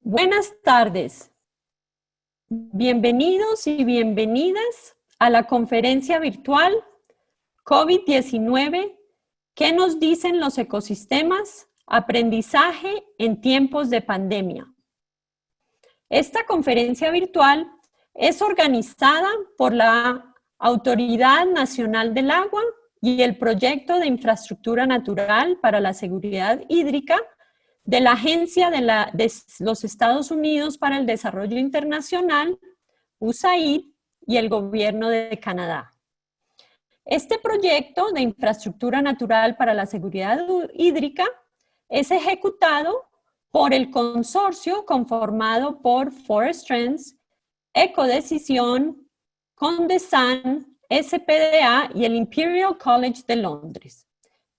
Buenas tardes. Bienvenidos y bienvenidas a la conferencia virtual COVID-19, ¿qué nos dicen los ecosistemas? Aprendizaje en tiempos de pandemia. Esta conferencia virtual es organizada por la Autoridad Nacional del Agua y el Proyecto de Infraestructura Natural para la Seguridad Hídrica de la Agencia de los Estados Unidos para el Desarrollo Internacional, USAID, y el Gobierno de Canadá. Este proyecto de infraestructura natural para la seguridad hídrica es ejecutado por el consorcio conformado por Forest Trends, Ecodecisión, Condesan, SPDA y el Imperial College de Londres.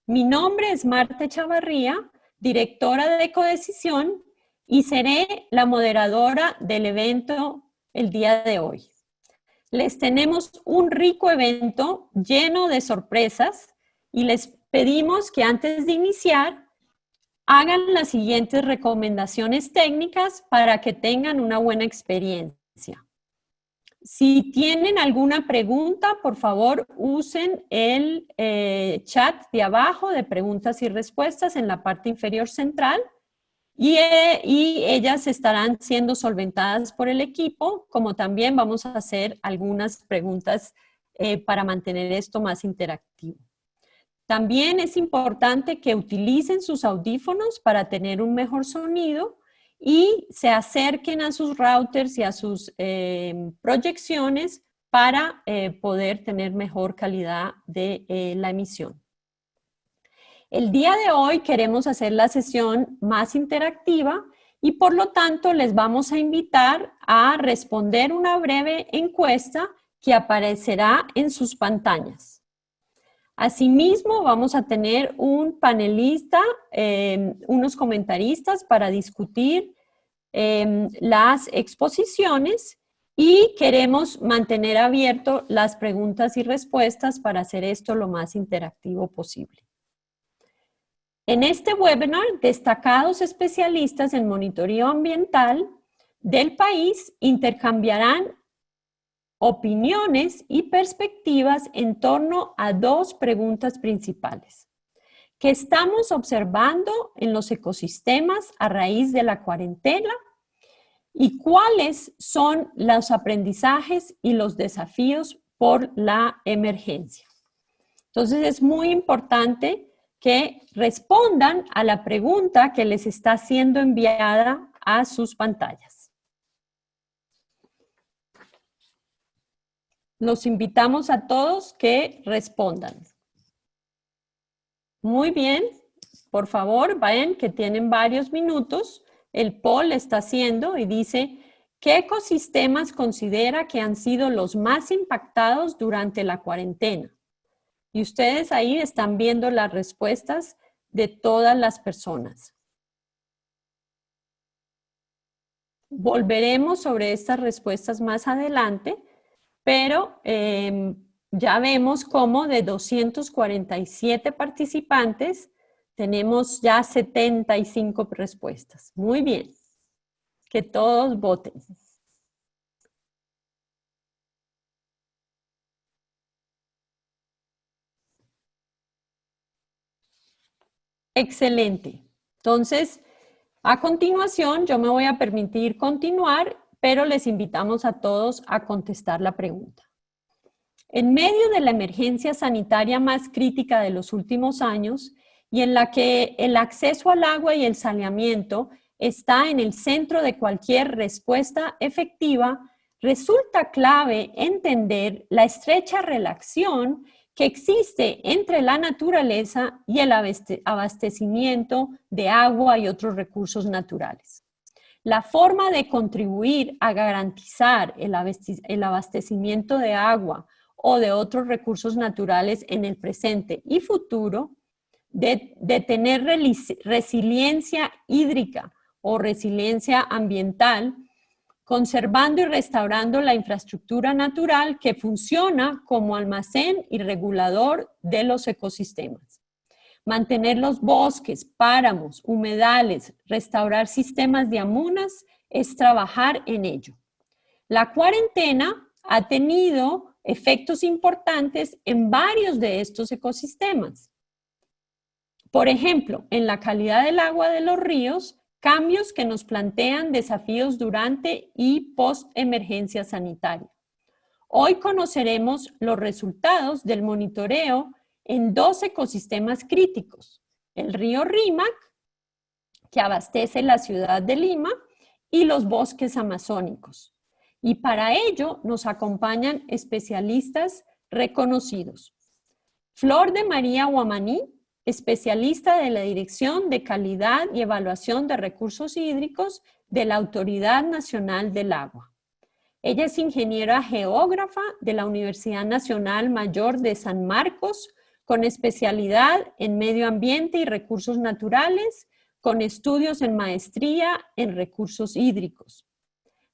Mi nombre es Marta Chavarría, directora de Ecodecisión, y seré la moderadora del evento el día de hoy. Les tenemos un rico evento lleno de sorpresas y les pedimos que antes de iniciar hagan las siguientes recomendaciones técnicas para que tengan una buena experiencia. Si tienen alguna pregunta, por favor, usen el chat de abajo de preguntas y respuestas en la parte inferior central y ellas estarán siendo solventadas por el equipo, como también vamos a hacer algunas preguntas para mantener esto más interactivo. También es importante que utilicen sus audífonos para tener un mejor sonido y se acerquen a sus routers y a sus proyecciones para poder tener mejor calidad de la emisión. El día de hoy queremos hacer la sesión más interactiva y por lo tanto les vamos a invitar a responder una breve encuesta que aparecerá en sus pantallas. Asimismo, vamos a tener un panelista, unos comentaristas para discutir las exposiciones y queremos mantener abierto las preguntas y respuestas para hacer esto lo más interactivo posible. En este webinar, destacados especialistas en monitoreo ambiental del país intercambiarán opiniones y perspectivas en torno a dos preguntas principales. ¿Qué estamos observando en los ecosistemas a raíz de la cuarentena? ¿Y cuáles son los aprendizajes y los desafíos por la emergencia? Entonces es muy importante que respondan a la pregunta que les está siendo enviada a sus pantallas. Los invitamos a todos que respondan. Muy bien, por favor, vayan que tienen varios minutos. El poll está haciendo y dice, ¿qué ecosistemas considera que han sido los más impactados durante la cuarentena? Y ustedes ahí están viendo las respuestas de todas las personas. Volveremos sobre estas respuestas más adelante, pero ya vemos cómo de 247 participantes tenemos ya 75 respuestas. Muy bien, que todos voten. Excelente. Entonces, a continuación yo me voy a permitir continuar, pero les invitamos a todos a contestar la pregunta. En medio de la emergencia sanitaria más crítica de los últimos años y en la que el acceso al agua y el saneamiento está en el centro de cualquier respuesta efectiva, resulta clave entender la estrecha relación que existe entre la naturaleza y el abastecimiento de agua y otros recursos naturales. La forma de contribuir a garantizar el abastecimiento de agua o de otros recursos naturales en el presente y futuro, de tener resiliencia hídrica o resiliencia ambiental, conservando y restaurando la infraestructura natural que funciona como almacén y regulador de los ecosistemas. Mantener los bosques, páramos, humedales, restaurar sistemas de amunas es trabajar en ello. La cuarentena ha tenido efectos importantes en varios de estos ecosistemas. Por ejemplo, en la calidad del agua de los ríos, cambios que nos plantean desafíos durante y post-emergencia sanitaria. Hoy conoceremos los resultados del monitoreo en 2 ecosistemas críticos, el río Rímac, que abastece la ciudad de Lima, y los bosques amazónicos. Y para ello nos acompañan especialistas reconocidos. Flor de María Guamaní, especialista de la Dirección de Calidad y Evaluación de Recursos Hídricos de la Autoridad Nacional del Agua. Ella es ingeniera geógrafa de la Universidad Nacional Mayor de San Marcos, con especialidad en medio ambiente y recursos naturales, con estudios en maestría en recursos hídricos.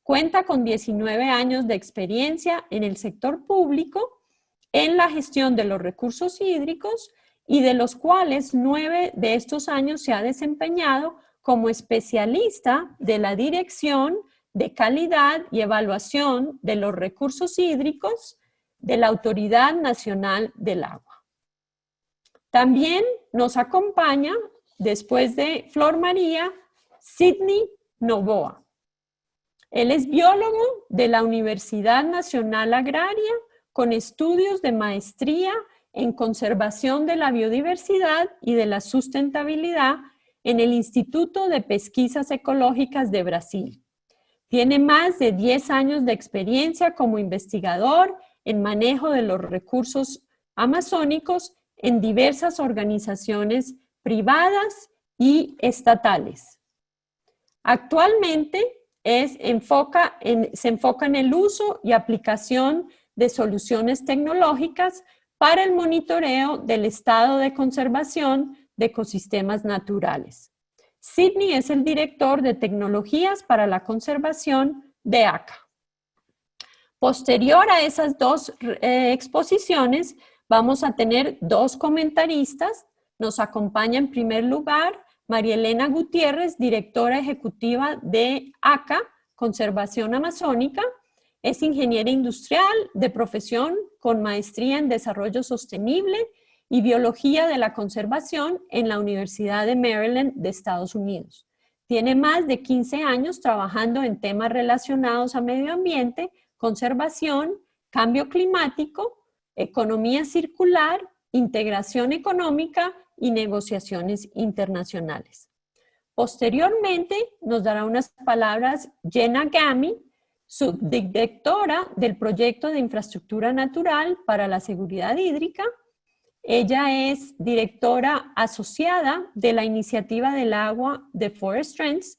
Cuenta con 19 años de experiencia en el sector público en la gestión de los recursos hídricos y de los cuales 9 de estos años se ha desempeñado como especialista de la Dirección de Calidad y Evaluación de los Recursos Hídricos de la Autoridad Nacional del Agua. También nos acompaña, después de Flor María, Sidney Novoa. Él es biólogo de la Universidad Nacional Agraria con estudios de maestría en conservación de la biodiversidad y de la sustentabilidad en el Instituto de Pesquisas Ecológicas de Brasil. Tiene más de 10 años de experiencia como investigador en manejo de los recursos amazónicos en diversas organizaciones privadas y estatales. Actualmente se enfoca en el uso y aplicación de soluciones tecnológicas para el monitoreo del estado de conservación de ecosistemas naturales. Sidney es el director de tecnologías para la conservación de ACA. Posterior a esas 2 exposiciones, vamos a tener 2 comentaristas. Nos acompaña en primer lugar María Elena Gutiérrez, directora ejecutiva de ACA, Conservación Amazónica. Es ingeniera industrial de profesión con maestría en Desarrollo Sostenible y Biología de la Conservación en la Universidad de Maryland de Estados Unidos. Tiene más de 15 años trabajando en temas relacionados a medio ambiente, conservación, cambio climático, economía circular, integración económica y negociaciones internacionales. Posteriormente nos dará unas palabras Jenna Gami, subdirectora del Proyecto de Infraestructura Natural para la Seguridad Hídrica. Ella es directora asociada de la Iniciativa del Agua de Forest Trends,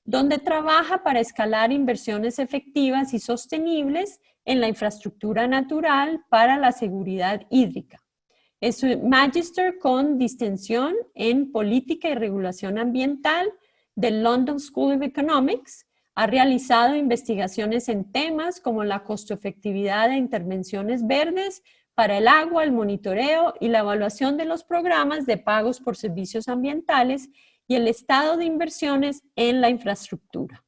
donde trabaja para escalar inversiones efectivas y sostenibles en la infraestructura natural para la seguridad hídrica. Es un Magister con distinción en Política y Regulación Ambiental del London School of Economics. Ha realizado investigaciones en temas como la costo-efectividad de intervenciones verdes para el agua, el monitoreo y la evaluación de los programas de pagos por servicios ambientales y el estado de inversiones en la infraestructura.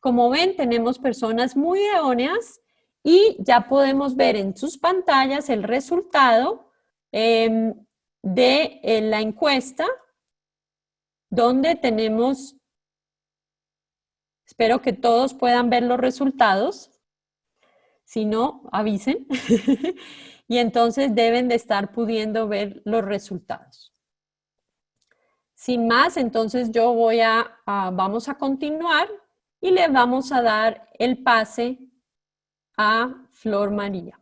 Como ven, tenemos personas muy idóneas y ya podemos ver en sus pantallas el resultado de la encuesta, donde tenemos, espero que todos puedan ver los resultados, si no, avisen, y entonces deben de estar pudiendo ver los resultados. Sin más, entonces yo vamos a continuar y le vamos a dar el pase a Flor María.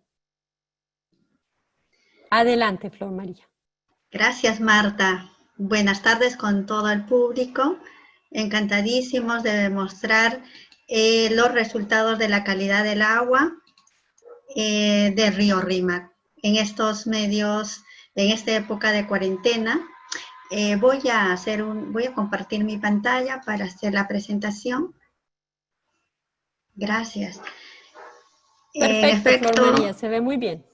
Adelante, Flor María. Gracias, Marta. Buenas tardes con todo el público. Encantadísimos de demostrar los resultados de la calidad del agua del río Rímac. En estos medios, en esta época de cuarentena, voy a compartir mi pantalla para hacer la presentación. Gracias. Perfecto, Flor María, se ve muy bien.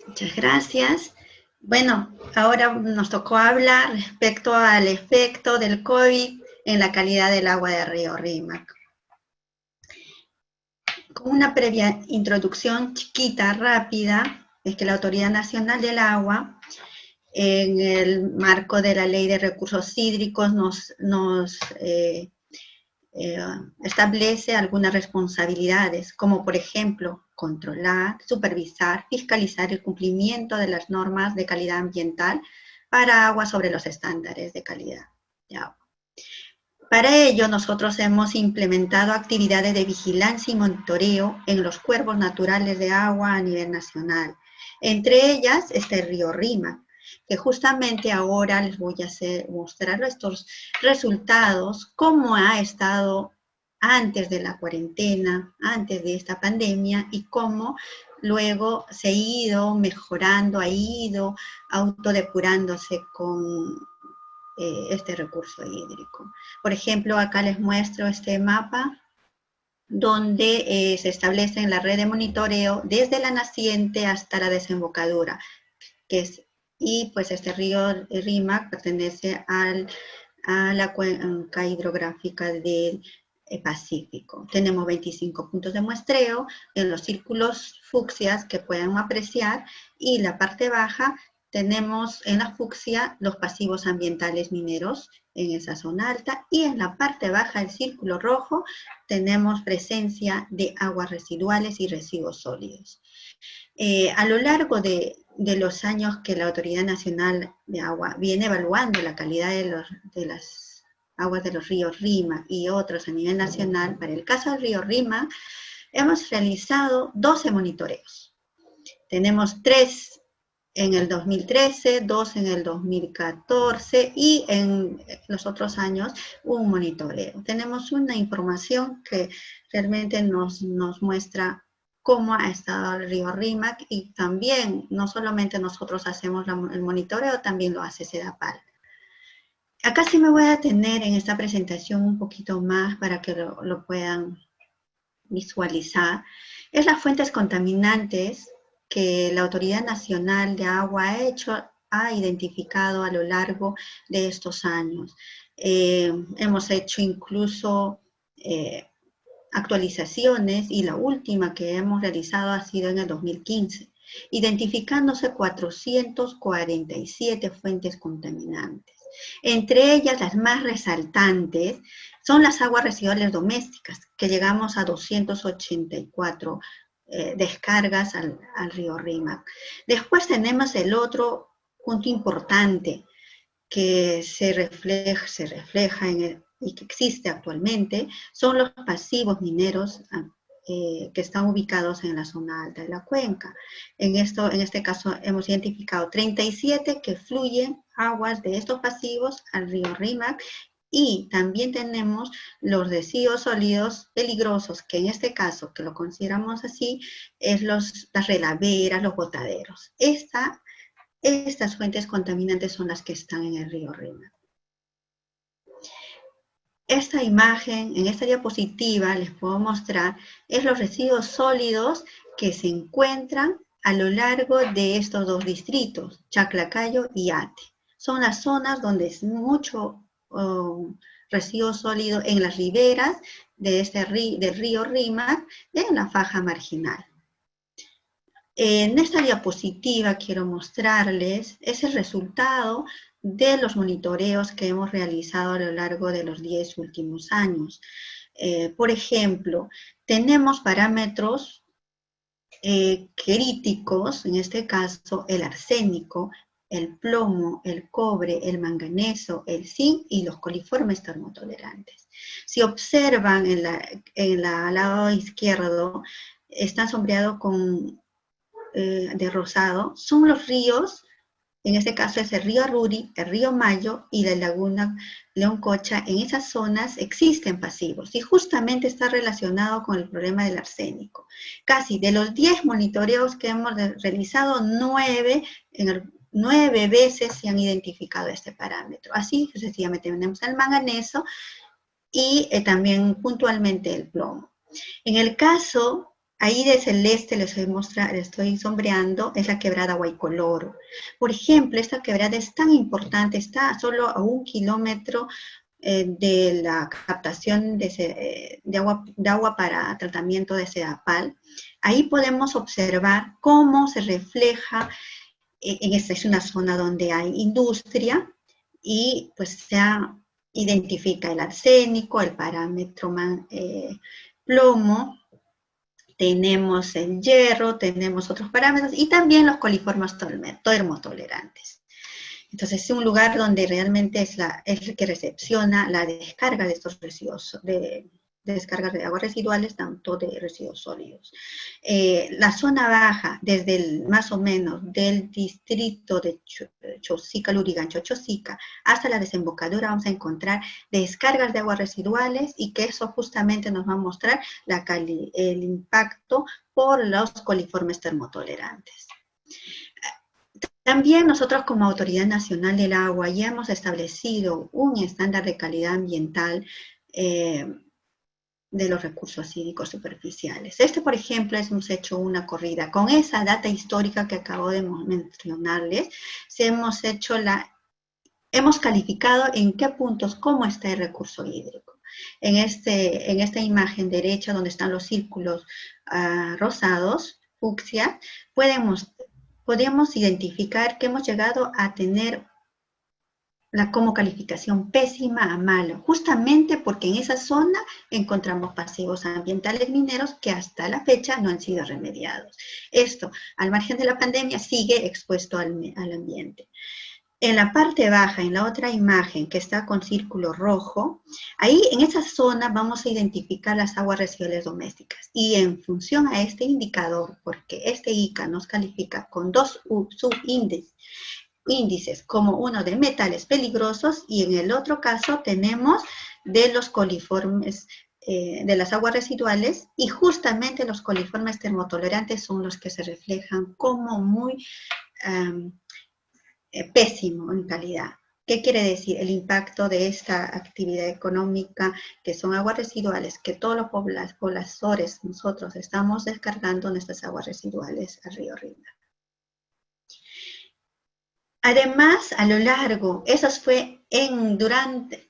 Muchas gracias. Bueno, ahora nos tocó hablar respecto al efecto del COVID en la calidad del agua del río Rímac. Una previa introducción chiquita, rápida, es que la Autoridad Nacional del Agua, en el marco de la Ley de Recursos Hídricos, nos establece algunas responsabilidades, como por ejemplo, controlar, supervisar, fiscalizar el cumplimiento de las normas de calidad ambiental para agua sobre los estándares de calidad de agua. Para ello, nosotros hemos implementado actividades de vigilancia y monitoreo en los cuerpos naturales de agua a nivel nacional. Entre ellas está el río Rímac, que justamente ahora les voy a mostrar estos resultados, cómo ha estado antes de la cuarentena, antes de esta pandemia, y cómo luego se ha ido mejorando, ha ido autodepurándose con este recurso hídrico. Por ejemplo, acá les muestro este mapa donde se establece en la red de monitoreo desde la naciente hasta la desembocadura, y pues este río Rímac pertenece a la cuenca hidrográfica del Pacífico. Tenemos 25 puntos de muestreo en los círculos fucsias que pueden apreciar, y la parte baja tenemos en la fucsia los pasivos ambientales mineros en esa zona alta, y en la parte baja del círculo rojo tenemos presencia de aguas residuales y residuos sólidos. A lo largo de los años que la Autoridad Nacional de Agua viene evaluando la calidad de las aguas de los ríos Rímac y otros a nivel nacional, para el caso del río Rímac, hemos realizado 12 monitoreos. Tenemos 3 en el 2013, 2 en el 2014 y en los otros años un monitoreo. Tenemos una información que realmente nos muestra cómo ha estado el río Rímac, y también no solamente nosotros hacemos el monitoreo, también lo hace Sedapal. Acá sí me voy a detener en esta presentación un poquito más para que lo puedan visualizar. Es las fuentes contaminantes que la Autoridad Nacional de Agua ha identificado a lo largo de estos años. Hemos hecho incluso actualizaciones, y la última que hemos realizado ha sido en el 2015, identificándose 447 fuentes contaminantes. Entre ellas, las más resaltantes son las aguas residuales domésticas, que llegamos a 284 descargas al río Rímac. Después tenemos el otro punto importante que se refleja y que existe actualmente, son los pasivos mineros que están ubicados en la zona alta de la cuenca. En este caso hemos identificado 37 que fluyen aguas de estos pasivos al río Rímac, y también tenemos los residuos sólidos peligrosos, que en este caso, que lo consideramos así, es las relaveras, los botaderos. Estas fuentes contaminantes son las que están en el río Rímac. Esta imagen, en esta diapositiva, les puedo mostrar, es los residuos sólidos que se encuentran a lo largo de estos dos distritos, Chaclacayo y Ate. Son las zonas donde es mucho residuo sólido en las riberas del río Rímac, en la faja marginal. En esta diapositiva quiero mostrarles es el resultado de los monitoreos que hemos realizado a lo largo de los 10 últimos años. Por ejemplo, tenemos parámetros críticos, en este caso el arsénico, el plomo, el cobre, el manganeso, el zinc y los coliformes termotolerantes. Si observan en el lado izquierdo, está sombreado de rosado, son los ríos. En este caso es el río Aruri, el río Mayo y la laguna León Cocha. En esas zonas existen pasivos y justamente está relacionado con el problema del arsénico. Casi de los 10 monitoreos que hemos realizado, 9 veces se han identificado este parámetro. Así sencillamente tenemos el manganeso y también puntualmente el plomo. En el caso ahí de celeste les estoy sombreando, es la quebrada Guaycoloro. Por ejemplo, esta quebrada es tan importante, está solo a 1 kilómetro de la captación de agua para tratamiento de Sedapal. Ahí podemos observar cómo se refleja, esta es una zona donde hay industria, y pues se identifica el arsénico, el parámetro plomo, tenemos el hierro, tenemos otros parámetros, y también los coliformes termotolerantes. Entonces es un lugar donde realmente es el que recepciona la descarga de estos residuos, de descargas de aguas residuales, tanto de residuos sólidos. La zona baja, desde más o menos del distrito de Chosica, Lurigancho, Chosica, hasta la desembocadura, vamos a encontrar descargas de aguas residuales, y que eso justamente nos va a mostrar el impacto por los coliformes termotolerantes. También nosotros, como Autoridad Nacional del Agua, ya hemos establecido un estándar de calidad ambiental de los recursos hídricos superficiales. Por ejemplo, hemos hecho una corrida con esa data histórica que acabo de mencionarles. Hemos calificado en qué puntos, cómo está el recurso hídrico. En esta imagen derecha, donde están los círculos rosados, fucsia, podemos identificar que hemos llegado a tener como calificación pésima a malo, justamente porque en esa zona encontramos pasivos ambientales mineros que hasta la fecha no han sido remediados. Esto, al margen de la pandemia, sigue expuesto al ambiente. En la parte baja, en la otra imagen que está con círculo rojo, ahí en esa zona vamos a identificar las aguas residuales domésticas. Y en función a este indicador, porque este ICA nos califica con dos subíndices, como uno de metales peligrosos, y en el otro caso tenemos de los coliformes, de las aguas residuales, y justamente los coliformes termotolerantes son los que se reflejan como muy pésimo en calidad. ¿Qué quiere decir? El impacto de esta actividad económica, que son aguas residuales, que todos los pobladores, nosotros estamos descargando nuestras aguas residuales al río Rímac. Además, a lo largo, eso fue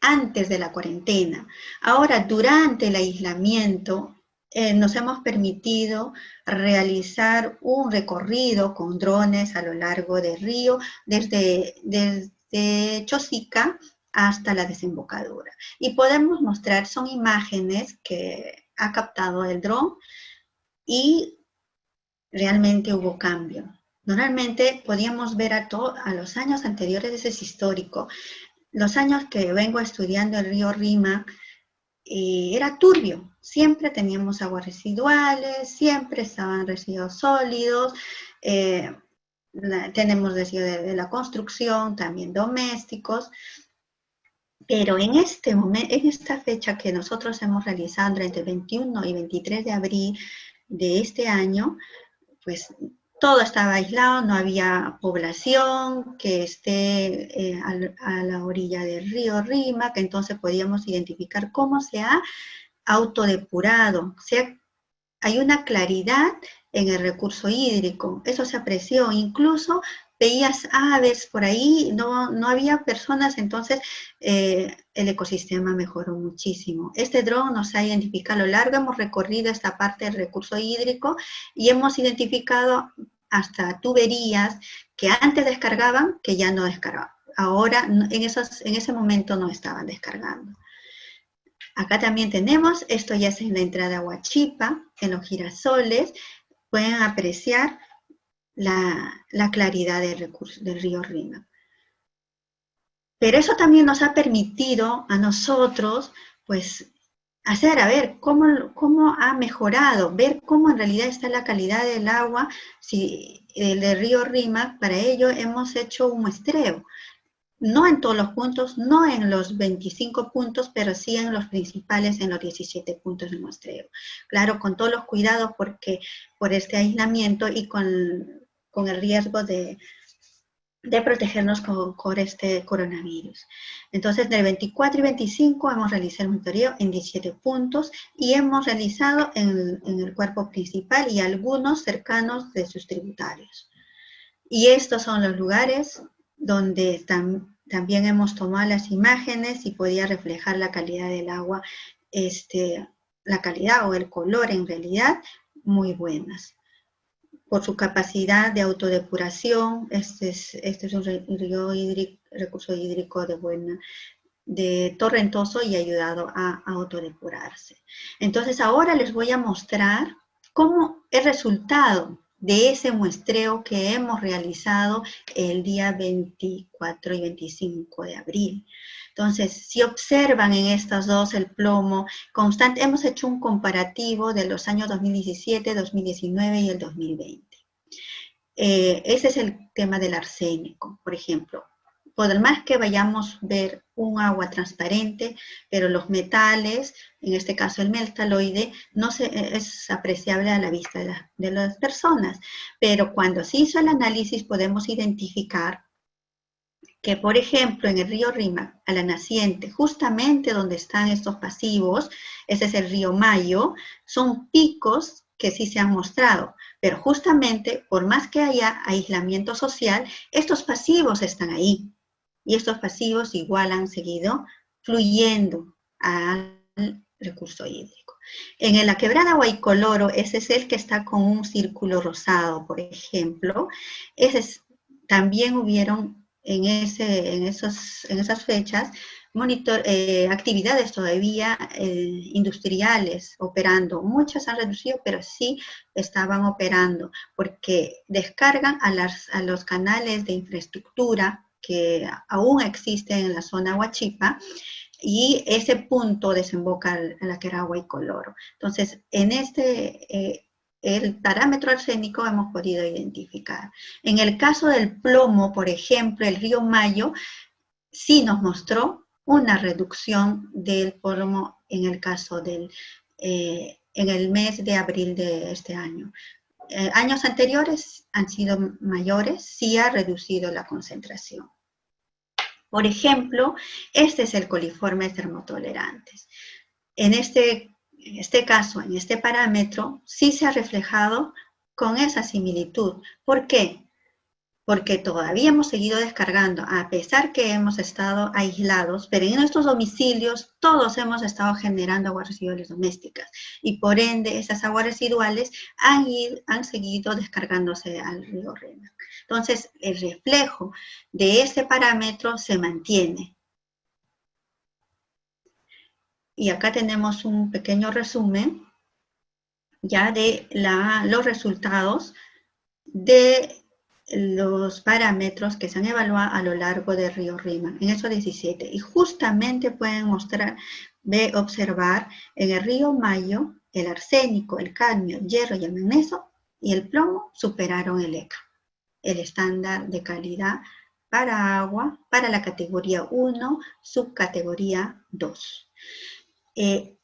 antes de la cuarentena. Ahora, durante el aislamiento, nos hemos permitido realizar un recorrido con drones a lo largo del río, desde Chosica hasta la desembocadura. Y podemos mostrar, son imágenes que ha captado el dron, y realmente hubo cambio. Normalmente podíamos ver a los años anteriores, ese es histórico, los años que vengo estudiando el río Rímac, era turbio. Siempre teníamos aguas residuales, siempre estaban residuos sólidos, tenemos residuos de la construcción, también domésticos, pero en esta fecha que nosotros hemos realizado entre el 21 y 23 de abril de este año, pues todo estaba aislado, no había población que esté a la orilla del río Rímac, entonces podíamos identificar cómo se ha autodepurado. Hay una claridad en el recurso hídrico, eso se apreció, incluso veías aves por ahí, no había personas, entonces el ecosistema mejoró muchísimo. Este dron nos ha identificado a lo largo, hemos recorrido esta parte del recurso hídrico y hemos identificado hasta tuberías que antes descargaban, que ya no descargaban. Ahora, en ese momento no estaban descargando. Acá también tenemos, esto ya es en la entrada a Huachipa, en los girasoles, pueden apreciar la claridad del río Rímac. Pero eso también nos ha permitido a nosotros, pues, ver cómo ha mejorado, ver cómo en realidad está la calidad del agua del río Rímac. Para ello hemos hecho un muestreo. No en todos los puntos, no en los 25 puntos, pero sí en los principales, en los 17 puntos de muestreo. Claro, con todos los cuidados por este aislamiento y con el riesgo de protegernos con este coronavirus. Entonces, del 24 y 25 hemos realizado un monitoreo en 17 puntos y hemos realizado en el cuerpo principal y algunos cercanos de sus tributarios. Y estos son los lugares donde están también hemos tomado las imágenes y podía reflejar la calidad del agua, la calidad o el color en realidad, muy buenas. Por su capacidad de autodepuración, este es un recurso hídrico de torrentoso y ha ayudado a autodepurarse. Entonces ahora les voy a mostrar cómo el resultado de ese muestreo que hemos realizado el día 24 y 25 de abril. Entonces, si observan en estas dos el plomo constante, hemos hecho un comparativo de los años 2017, 2019 y el 2020. Ese es el tema del arsénico, por ejemplo. Por más que vayamos a ver un agua transparente, pero los metales, en este caso el metaloide, no es apreciable a la vista de las personas. Pero cuando se hizo el análisis podemos identificar que, por ejemplo, en el río Rímac, a la naciente, justamente donde están estos pasivos, ese es el río Mayo, son picos que sí se han mostrado, pero justamente, por más que haya aislamiento social, estos pasivos están ahí. Y estos pasivos igual han seguido fluyendo al recurso hídrico. En la quebrada Guaycoloro, ese es el que está con un círculo rosado, por ejemplo. También hubieron en esas fechas actividades todavía industriales operando. Muchas han reducido, pero sí estaban operando, porque descargan a los canales de infraestructura que aún existen en la zona Huachipa, y ese punto desemboca en la quebrada Guaycoloro. Entonces, en el parámetro arsénico hemos podido identificar. En el caso del plomo, por ejemplo, el río Mayo sí nos mostró una reducción del plomo en el caso en el mes de abril de este año. Años anteriores han sido mayores, sí ha reducido la concentración. Por ejemplo, este es el coliformes termotolerantes. En este caso, en este parámetro, sí se ha reflejado con esa similitud. ¿Por qué? Porque todavía hemos seguido descargando, a pesar que hemos estado aislados, pero en nuestros domicilios todos hemos estado generando aguas residuales domésticas, y por ende esas aguas residuales han seguido descargándose al río Rímac. Entonces, el reflejo de este parámetro se mantiene. Y acá tenemos un pequeño resumen ya de los resultados de los parámetros que se han evaluado a lo largo del río Rímac, en esos 17. Y justamente pueden observar en el río Mayo, el arsénico, el cadmio, el hierro y el magnesio y el plomo superaron el ECA, el estándar de calidad para agua, para la categoría 1, subcategoría 2.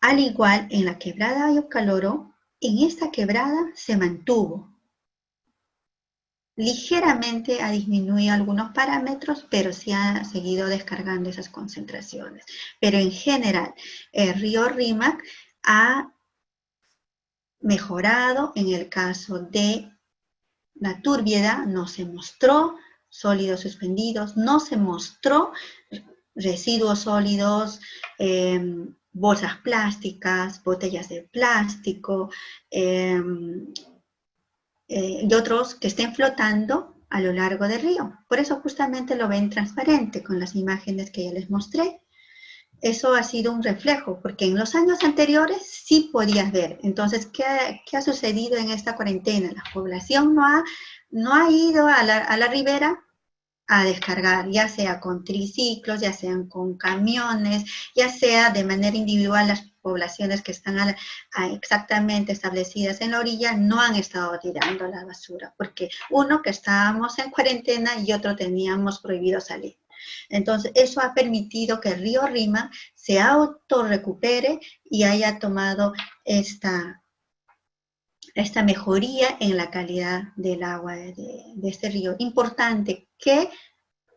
Al igual en la quebrada Guaycoloro, en esta quebrada se mantuvo. Ligeramente ha disminuido algunos parámetros, pero sí ha seguido descargando esas concentraciones. Pero en general, el río Rímac ha mejorado. En el caso de la Turbiedad no se mostró sólidos suspendidos, no se mostró residuos sólidos, bolsas plásticas, botellas de plástico, y otros que estén flotando a lo largo del río. Por eso justamente lo ven transparente con las imágenes que ya les mostré. Eso ha sido un reflejo, porque en los años anteriores sí podías ver. Entonces, ¿qué ha sucedido en esta cuarentena? La población no ha ido a la ribera a descargar, ya sea con triciclos, ya sean con camiones, ya sea de manera individual. Las poblaciones que están exactamente establecidas en la orilla no han estado tirando la basura, porque uno, que estábamos en cuarentena, y otro, teníamos prohibido salir. Entonces, eso ha permitido que el río Rímac se autorrecupere y haya tomado esta mejoría en la calidad del agua de este río. Importante, que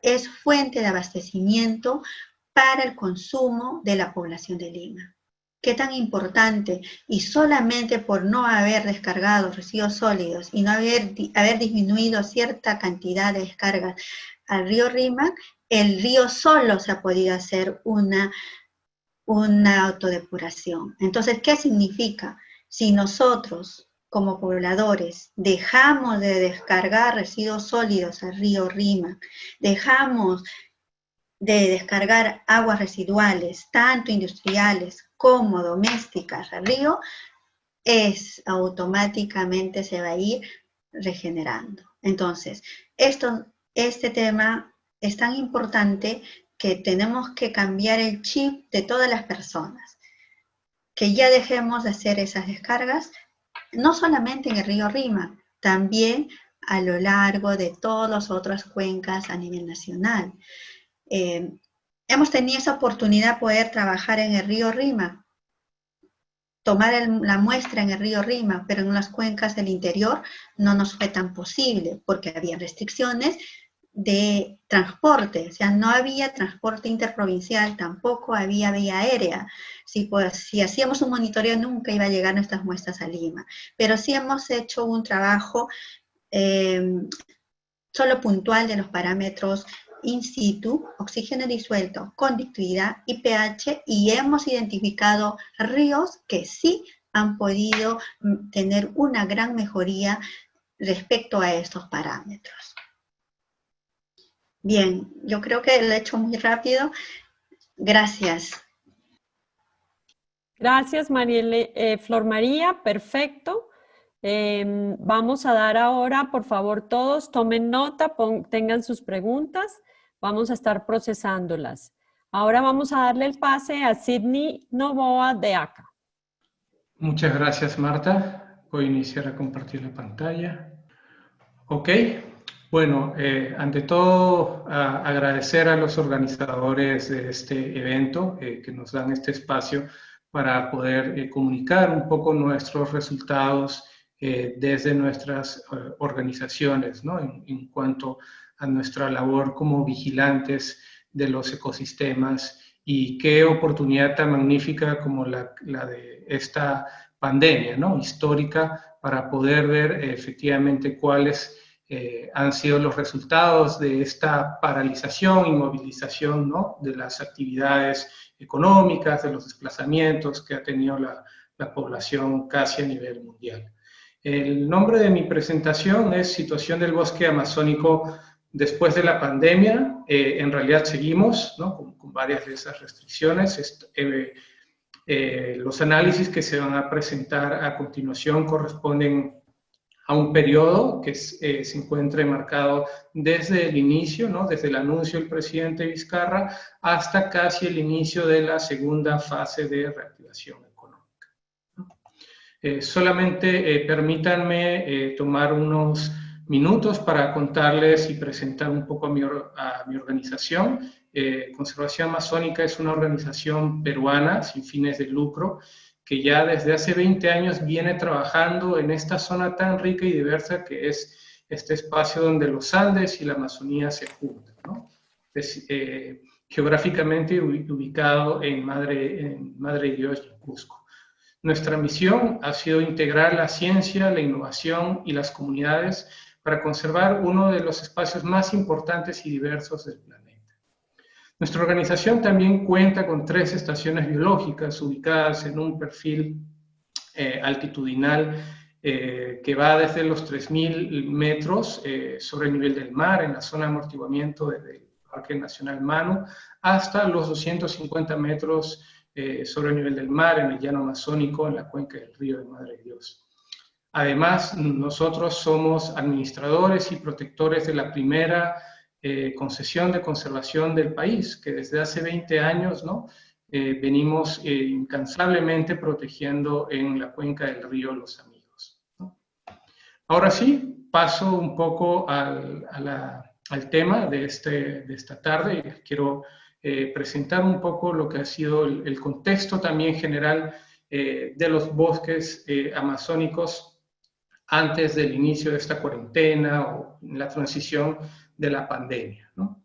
es fuente de abastecimiento para el consumo de la población de Lima. qué tan importante, y solamente por no haber descargado residuos sólidos y no haber disminuido cierta cantidad de descargas al río Rímac, el río solo se ha podido hacer una autodepuración. Entonces, ¿qué significa? Si nosotros, como pobladores, dejamos de descargar residuos sólidos al río Rímac, dejamos de descargar aguas residuales, tanto industriales como domésticas al río, automáticamente se va a ir regenerando. Entonces, este tema es tan importante que tenemos que cambiar el chip de todas las personas, que ya dejemos de hacer esas descargas, no solamente en el río Rímac, también a lo largo de todas las otras cuencas a nivel nacional. Hemos tenido esa oportunidad de poder trabajar en el río Rímac, tomar la muestra en el río Rímac, pero en las cuencas del interior no nos fue tan posible porque había restricciones de transporte, o sea, no había transporte interprovincial, tampoco había vía aérea. Si hacíamos un monitoreo nunca iba a llegar nuestras muestras a Lima, pero sí hemos hecho un trabajo solo puntual de los parámetros in situ, oxígeno disuelto, conductividad y pH, y hemos identificado ríos que sí han podido tener una gran mejoría respecto a estos parámetros. Bien, yo creo que lo he hecho muy rápido. Gracias. Gracias, Flor María, perfecto. Vamos a dar ahora, por favor, todos tomen nota, tengan sus preguntas, vamos a estar procesándolas. Ahora vamos a darle el pase a Sidney Novoa de ACA. Muchas gracias, Marta. Voy a iniciar a compartir la pantalla. Ok, bueno, ante todo agradecer a los organizadores de este evento que nos dan este espacio para poder comunicar un poco nuestros resultados desde nuestras organizaciones, ¿no? En cuanto a nuestra labor como vigilantes de los ecosistemas, y qué oportunidad tan magnífica como la de esta pandemia, ¿no? Histórica, para poder ver efectivamente cuáles han sido los resultados de esta paralización, inmovilización, ¿no? De las actividades económicas, de los desplazamientos que ha tenido la población casi a nivel mundial. El nombre de mi presentación es Situación del bosque amazónico después de la pandemia. En realidad seguimos, ¿no? con varias de esas restricciones. Los análisis que se van a presentar a continuación corresponden a un periodo que se encuentra enmarcado desde el inicio, ¿no? Desde el anuncio del presidente Vizcarra hasta casi el inicio de la segunda fase de reactivación económica. Solamente permítanme tomar unos minutos para contarles y presentar un poco a mi organización. Conservación Amazónica es una organización peruana sin fines de lucro que ya desde hace 20 años viene trabajando en esta zona tan rica y diversa que es este espacio donde los Andes y la Amazonía se juntan, ¿no? Es geográficamente ubicado en Madre de Dios y Cusco. Nuestra misión ha sido integrar la ciencia, la innovación y las comunidades para conservar uno de los espacios más importantes y diversos del planeta. Nuestra organización también cuenta con 3 estaciones biológicas ubicadas en un perfil altitudinal que va desde los 3.000 metros sobre el nivel del mar en la zona de amortiguamiento del Parque Nacional Manu hasta los 250 metros sobre el nivel del mar en el llano amazónico en la cuenca del río de Madre de Dios. Además, nosotros somos administradores y protectores de la primera concesión de conservación del país, que desde hace 20 años, ¿no? Venimos incansablemente protegiendo en la cuenca del río Los Amigos, ¿no? Ahora sí, paso un poco al tema de esta tarde. Quiero presentar un poco lo que ha sido el contexto también general de los bosques amazónicos antes del inicio de esta cuarentena o en la transición de la pandemia, ¿no?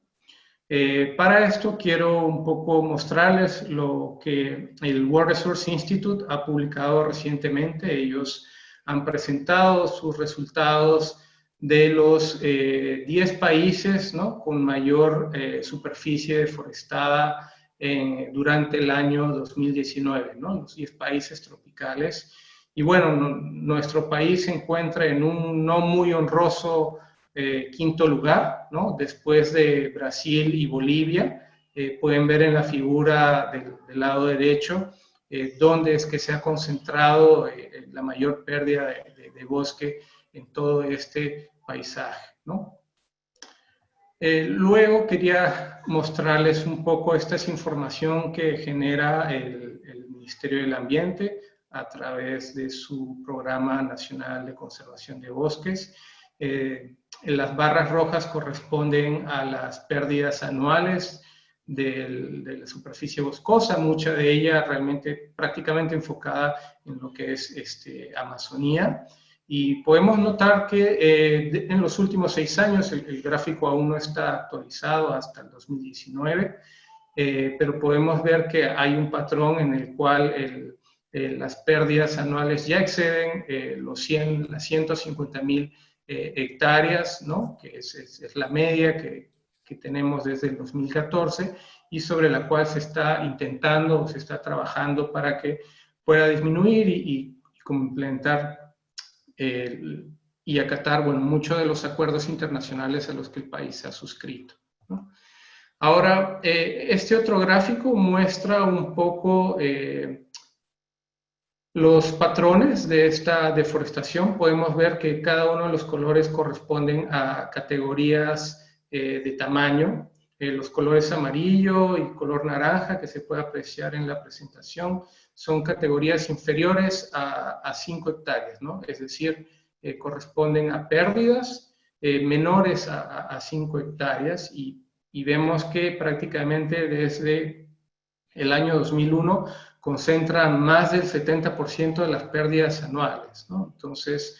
Para esto quiero un poco mostrarles lo que el World Resource Institute ha publicado recientemente. Ellos han presentado sus resultados de los 10 países, ¿no?, con mayor superficie deforestada durante el año 2019, ¿no?, los 10 países tropicales. Y bueno, nuestro país se encuentra en un no muy honroso quinto lugar, ¿no?, después de Brasil y Bolivia. Pueden ver en la figura del lado derecho dónde es que se ha concentrado la mayor pérdida de bosque en todo este paisaje, ¿no? Luego quería mostrarles un poco esta es información que genera el Ministerio del Ambiente a través de su Programa Nacional de Conservación de Bosques. Las barras rojas corresponden a las pérdidas anuales de la superficie boscosa, mucha de ella realmente prácticamente enfocada en lo que es Amazonía. Y podemos notar que en los últimos 6 años, el gráfico aún no está actualizado hasta el 2019, pero podemos ver que hay un patrón en el cual las pérdidas anuales ya exceden las 150.000 hectáreas, ¿no?, que es la media que tenemos desde el 2014 y sobre la cual se está intentando, se está trabajando para que pueda disminuir y complementar y acatar, bueno, muchos de los acuerdos internacionales a los que el país ha suscrito, ¿no? Ahora, este otro gráfico muestra un poco los patrones de esta deforestación. Podemos ver que cada uno de los colores corresponden a categorías de tamaño. Los colores amarillo y color naranja que se puede apreciar en la presentación son categorías inferiores a 5 hectáreas, ¿no? Es decir, corresponden a pérdidas menores a 5 hectáreas y vemos que prácticamente desde el año 2001 concentra más del 70% de las pérdidas anuales, ¿no? Entonces,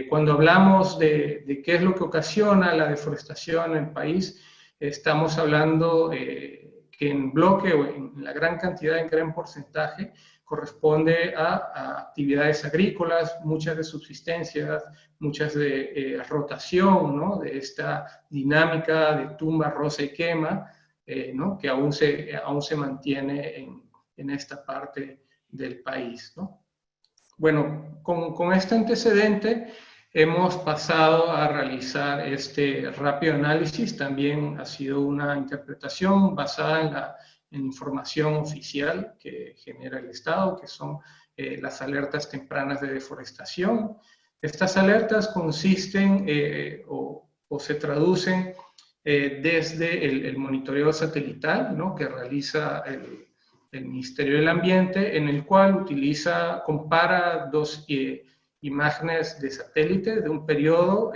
cuando hablamos de qué es lo que ocasiona la deforestación en el país, estamos hablando que en bloque o en la gran cantidad, en gran porcentaje, corresponde a actividades agrícolas, muchas de subsistencia, muchas de rotación, ¿no?, de esta dinámica de tumba, roza y quema, ¿no?, que aún se mantiene en esta parte del país, ¿no? Bueno, con este antecedente hemos pasado a realizar este rápido análisis. También ha sido una interpretación basada en información oficial que genera el Estado, que son las alertas tempranas de deforestación. Estas alertas consisten o se traducen desde el monitoreo satelital, ¿no?, que realiza el Ministerio del Ambiente, en el cual compara dos imágenes de satélite de un periodo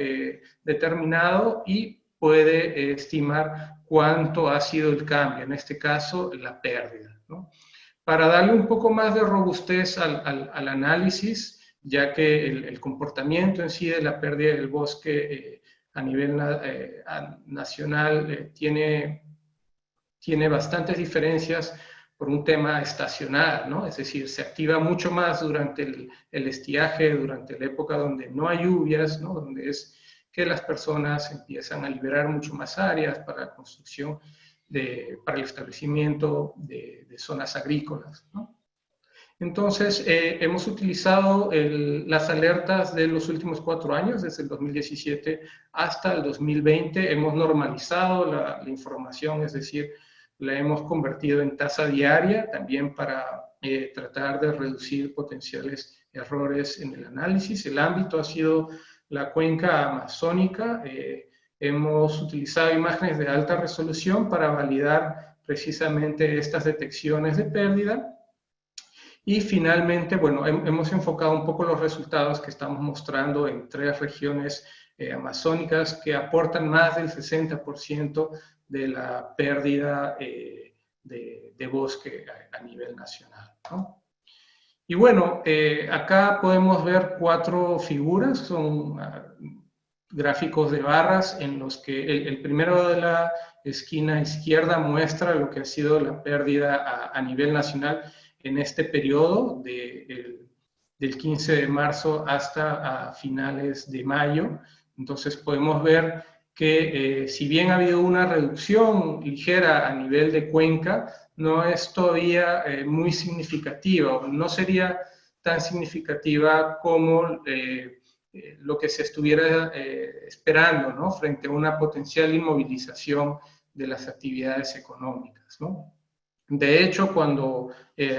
determinado y puede estimar cuánto ha sido el cambio, en este caso la pérdida, ¿no? Para darle un poco más de robustez al análisis, ya que el comportamiento en sí de la pérdida del bosque a nivel nacional tiene bastantes diferencias por un tema estacional, ¿no? Es decir, se activa mucho más durante el estiaje, durante la época donde no hay lluvias, ¿no?, donde es que las personas empiezan a liberar mucho más áreas para la construcción, para el establecimiento de zonas agrícolas, ¿no? Entonces, hemos utilizado las alertas de los últimos 4 años, desde el 2017 hasta el 2020. Hemos normalizado la información, es decir, la hemos convertido en tasa diaria, también para tratar de reducir potenciales errores en el análisis. El ámbito ha sido la cuenca amazónica. Hemos utilizado imágenes de alta resolución para validar precisamente estas detecciones de pérdida. Y finalmente, bueno, hemos enfocado un poco los resultados que estamos mostrando en 3 regiones amazónicas que aportan más del 60% de la pérdida de bosque a nivel nacional, ¿no? Y bueno, acá podemos ver 4 figuras, son gráficos de barras en los que el primero de la esquina izquierda muestra lo que ha sido la pérdida a nivel nacional en este periodo del 15 de marzo hasta a finales de mayo. Entonces podemos ver que si bien ha habido una reducción ligera a nivel de cuenca, no es todavía muy significativa, o no sería tan significativa como lo que se estuviera esperando, ¿no? Frente a una potencial inmovilización de las actividades económicas, ¿no? De hecho, cuando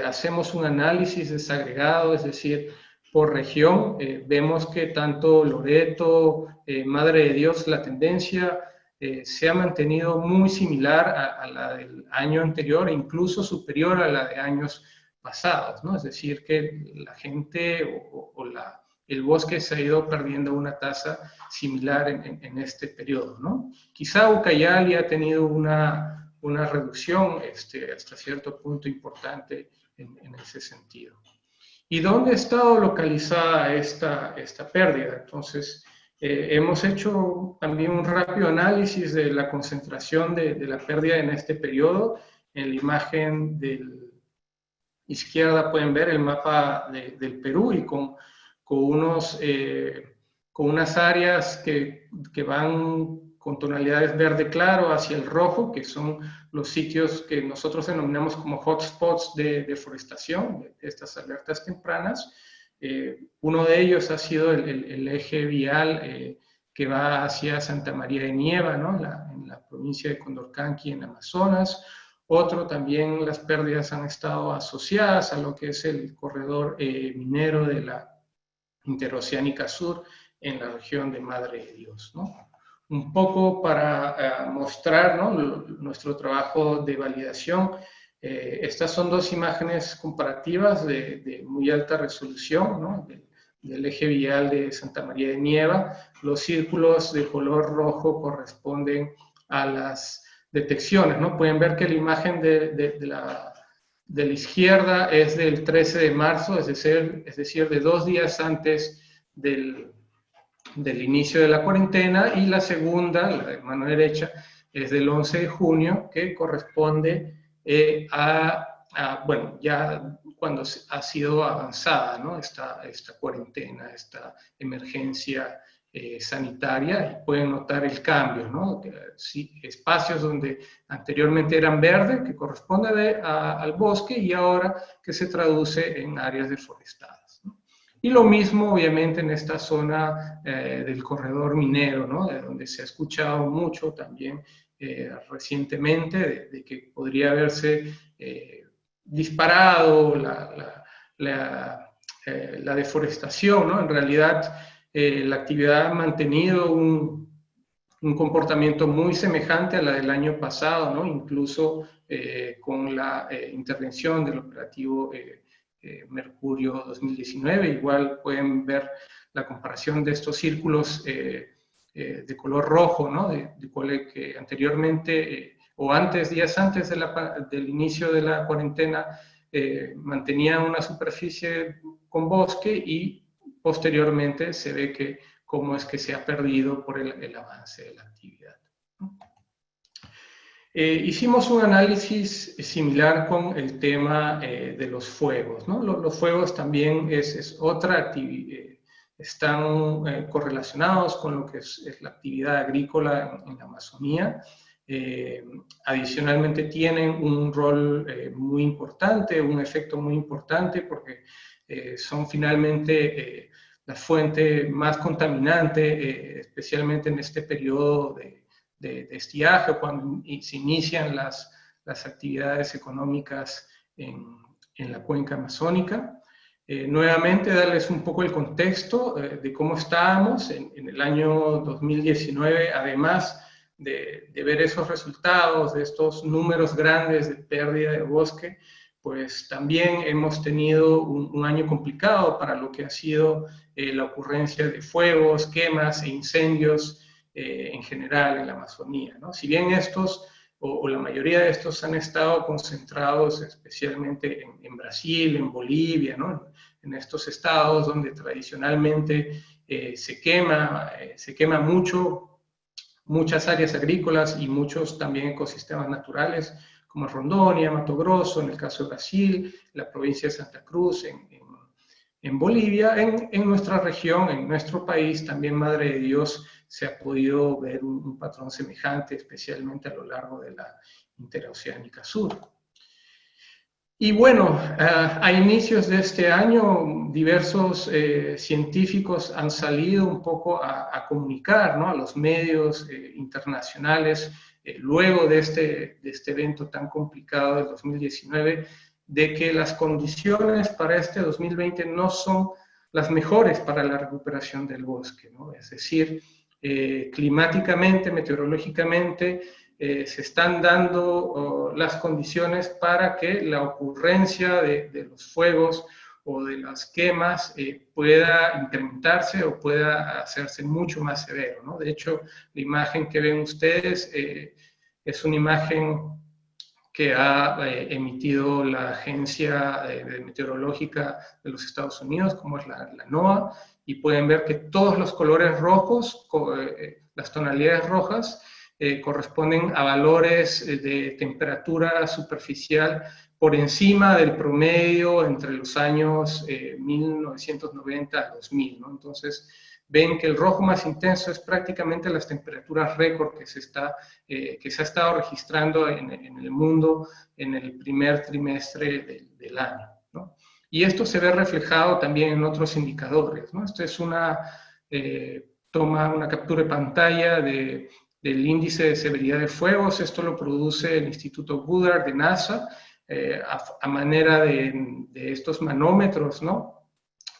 hacemos un análisis desagregado, es decir, por región, vemos que tanto Loreto, Madre de Dios, la tendencia se ha mantenido muy similar a la del año anterior e incluso superior a la de años pasados, ¿no? Es decir, que la gente el bosque se ha ido perdiendo una tasa similar en este periodo, ¿no? Quizá Ucayali ha tenido una reducción hasta cierto punto importante en ese sentido. ¿Y dónde ha estado localizada esta pérdida? Entonces, hemos hecho también un rápido análisis de la concentración de la pérdida en este periodo. En la imagen de izquierda pueden ver el mapa del Perú y con unas áreas que van con tonalidades verde claro hacia el rojo, que son los sitios que nosotros denominamos como hotspots de deforestación, de estas alertas tempranas. Uno de ellos ha sido el eje vial que va hacia Santa María de Nieva, ¿no? en la provincia de Condorcanqui, en Amazonas. Otro también, las pérdidas han estado asociadas a lo que es el corredor minero de la Interoceánica Sur en la región de Madre de Dios, ¿no? Un poco para mostrar, ¿no?, nuestro trabajo de validación. Estas son dos imágenes comparativas de muy alta resolución, ¿no?, del eje vial de Santa María de Nieva. Los círculos de color rojo corresponden a las detecciones, ¿no? Pueden ver que la imagen de la izquierda es del 13 de marzo, es decir, de 2 días antes del inicio de la cuarentena, y la segunda, la de mano derecha, es del 11 de junio, que corresponde bueno, ya cuando ha sido avanzada, ¿no?, esta cuarentena, esta emergencia sanitaria, y pueden notar el cambio, ¿no? Sí, espacios donde anteriormente eran verdes, que corresponde al bosque, y ahora que se traduce en áreas deforestadas, ¿no? Y lo mismo, obviamente, en esta zona del corredor minero, ¿no?, de donde se ha escuchado mucho también recientemente de que podría haberse disparado la deforestación, ¿no? En realidad, la actividad ha mantenido un comportamiento muy semejante a la del año pasado, ¿no? Incluso con la intervención del operativo Mercurio 2019. Igual pueden ver la comparación de estos círculos de color rojo, ¿no?, que anteriormente o días antes del inicio de la cuarentena mantenían una superficie con bosque, y posteriormente se ve cómo es que se ha perdido por el avance de la actividad, ¿no? Hicimos un análisis similar con el tema de los fuegos, ¿no? Los fuegos también es otra actividad, están correlacionados con lo que es la actividad agrícola en la Amazonía. Adicionalmente tienen un rol muy importante, un efecto muy importante, porque son finalmente la fuente más contaminante, especialmente en este periodo de estiaje, cuando se inician las actividades económicas en la cuenca amazónica. Nuevamente, darles un poco el contexto de cómo estábamos en el año 2019, además de ver esos resultados, de estos números grandes de pérdida de bosque, pues también hemos tenido un año complicado para lo que ha sido la ocurrencia de fuegos, quemas e incendios en general en la Amazonía, ¿no? Si bien estos, o la mayoría de estos, han estado concentrados especialmente en Brasil, en Bolivia, ¿no?, en estos estados donde tradicionalmente se quema muchas áreas agrícolas y muchos también ecosistemas naturales, como Rondônia, Mato Grosso, en el caso de Brasil, la provincia de Santa Cruz, en Bolivia, en nuestra región, en nuestro país, también Madre de Dios, se ha podido ver un patrón semejante, especialmente a lo largo de la Interoceánica Sur. Y bueno, a inicios de este año, diversos científicos han salido un poco a comunicar, ¿no?, a los medios internacionales, luego de este evento tan complicado del 2019, de que las condiciones para este 2020 no son las mejores para la recuperación del bosque, ¿no? Es decir, climáticamente, meteorológicamente, se están dando las condiciones para que la ocurrencia de los fuegos o de las quemas pueda incrementarse o pueda hacerse mucho más severo, ¿no? De hecho, la imagen que ven ustedes es una imagen que ha emitido la Agencia Meteorológica de los Estados Unidos, como es la NOAA, y pueden ver que todos los colores rojos, las tonalidades rojas, corresponden a valores de temperatura superficial por encima del promedio entre los años 1990 a 2000, ¿no? Entonces, ven que el rojo más intenso es prácticamente las temperaturas récord que se ha estado registrando en el mundo en el primer trimestre del año, ¿no? Y esto se ve reflejado también en otros indicadores, ¿no? Esto es una captura de pantalla del índice de severidad de fuegos. Esto lo produce el Instituto Goddard de NASA a manera de estos manómetros, ¿no?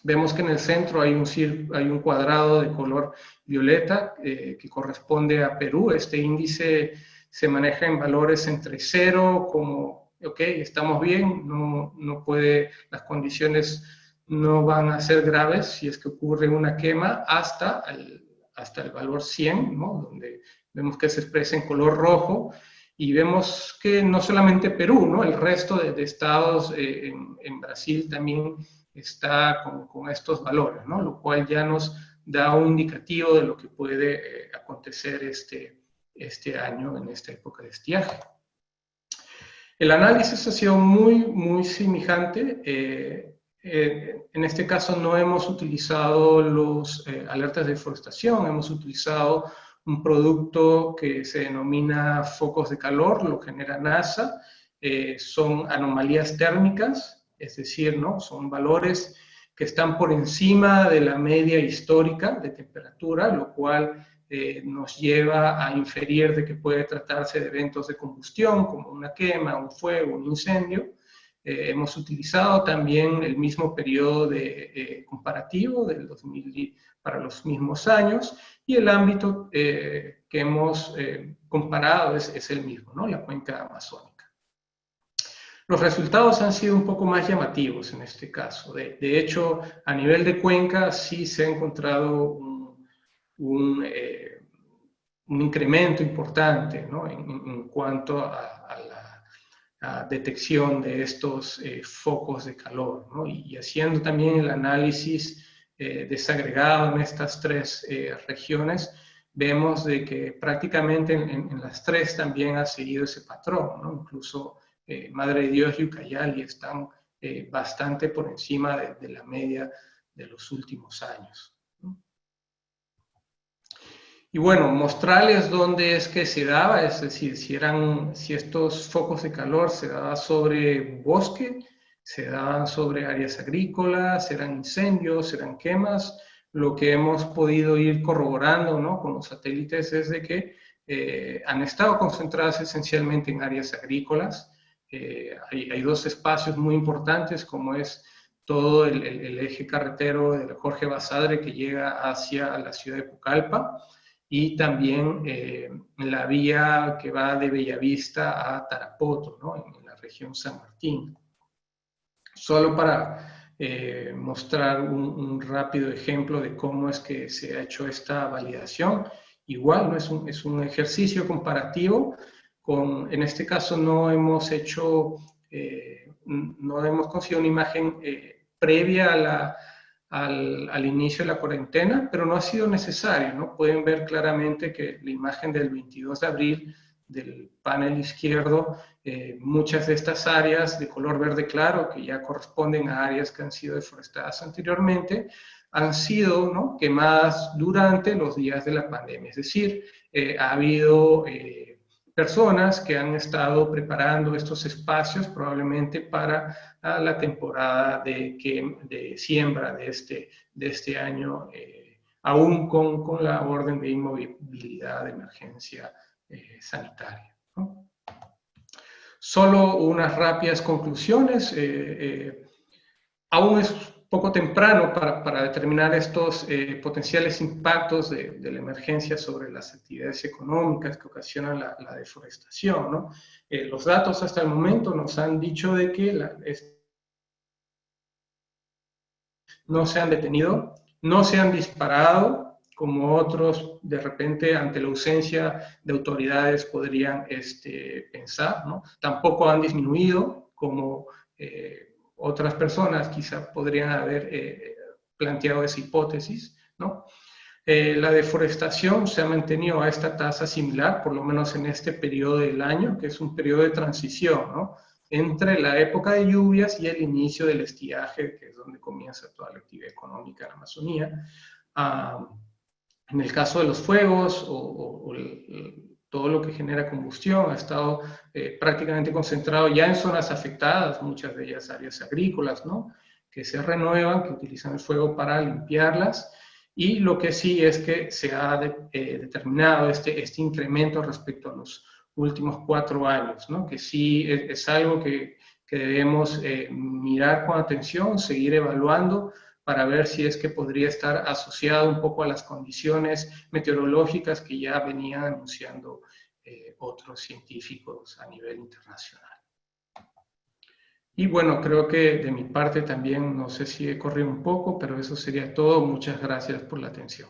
Vemos que en el centro hay un cuadrado de color violeta que corresponde a Perú. Este índice se maneja en valores entre 0, como, ok, estamos bien, las condiciones no van a ser graves si es que ocurre una quema, hasta el valor 100, ¿no?, donde vemos que se expresa en color rojo, y vemos que no solamente Perú, ¿no?, el resto de estados en Brasil también está con estos valores, ¿no?, lo cual ya nos da un indicativo de lo que puede acontecer este año en esta época de estiaje. El análisis ha sido muy semejante. En este caso no hemos utilizado los alertas de deforestación, hemos utilizado un producto que se denomina focos de calor, lo genera NASA. Son anomalías térmicas, es decir, ¿no?, son valores que están por encima de la media histórica de temperatura, lo cual nos lleva a inferir de que puede tratarse de eventos de combustión, como una quema, un fuego, un incendio. Hemos utilizado también el mismo periodo comparativo del 2000 para los mismos años, y el ámbito que hemos comparado es el mismo, ¿no?, la cuenca amazónica. Los resultados han sido un poco más llamativos en este caso. De hecho, a nivel de cuenca sí se ha encontrado un incremento importante, ¿no?, en cuanto a la detección de estos focos de calor, ¿no? Y haciendo también el análisis desagregado en estas tres regiones, vemos de que prácticamente en las tres también ha seguido ese patrón, ¿no? Incluso Madre de Dios y Ucayali están bastante por encima de la media de los últimos años, ¿no? Y bueno, mostrarles dónde es que se daba, es decir, si estos focos de calor se daban sobre bosque, se daban sobre áreas agrícolas, eran incendios, eran quemas. Lo que hemos podido ir corroborando, ¿no?, con los satélites es de que han estado concentradas esencialmente en áreas agrícolas. Hay dos espacios muy importantes, como es todo el eje carretero de Jorge Basadre, que llega hacia la ciudad de Pucallpa, y también la vía que va de Bellavista a Tarapoto, ¿no?, en la región San Martín. Solo para mostrar un rápido ejemplo de cómo es que se ha hecho esta validación. Igual, ¿no?, es un ejercicio comparativo. En este caso no hemos conseguido una imagen previa al inicio de la cuarentena, pero no ha sido necesario, ¿no? Pueden ver claramente que la imagen del 22 de abril del panel izquierdo, muchas de estas áreas de color verde claro, que ya corresponden a áreas que han sido deforestadas anteriormente, han sido, ¿no?, quemadas durante los días de la pandemia. Es decir, ha habido personas que han estado preparando estos espacios probablemente para la temporada de siembra de este año, aún con la orden de inmovilidad de emergencia sanitaria, ¿no? Solo unas rápidas conclusiones. Aún es poco temprano para determinar estos potenciales impactos de la emergencia sobre las actividades económicas que ocasionan la deforestación, ¿no? Los datos hasta el momento nos han dicho de que no se han detenido, no se han disparado, como otros de repente ante la ausencia de autoridades podrían pensar, ¿no? Tampoco han disminuido, como otras personas quizá podrían haber planteado esa hipótesis, ¿no? La deforestación se ha mantenido a esta tasa similar, por lo menos en este periodo del año, que es un periodo de transición, ¿no?, entre la época de lluvias y el inicio del estiaje, que es donde comienza toda la actividad económica en la Amazonía. En el caso de los fuegos todo lo que genera combustión ha estado prácticamente concentrado ya en zonas afectadas, muchas de ellas áreas agrícolas, ¿no?, que se renuevan, que utilizan el fuego para limpiarlas. Y lo que sí es que se ha determinado este incremento respecto a los últimos 4 años, ¿no?, que sí es algo que debemos mirar con atención, seguir evaluando para ver si es que podría estar asociado un poco a las condiciones meteorológicas que ya venían anunciando otros científicos a nivel internacional. Y bueno, creo que de mi parte también, no sé si he corrido un poco, pero eso sería todo. Muchas gracias por la atención.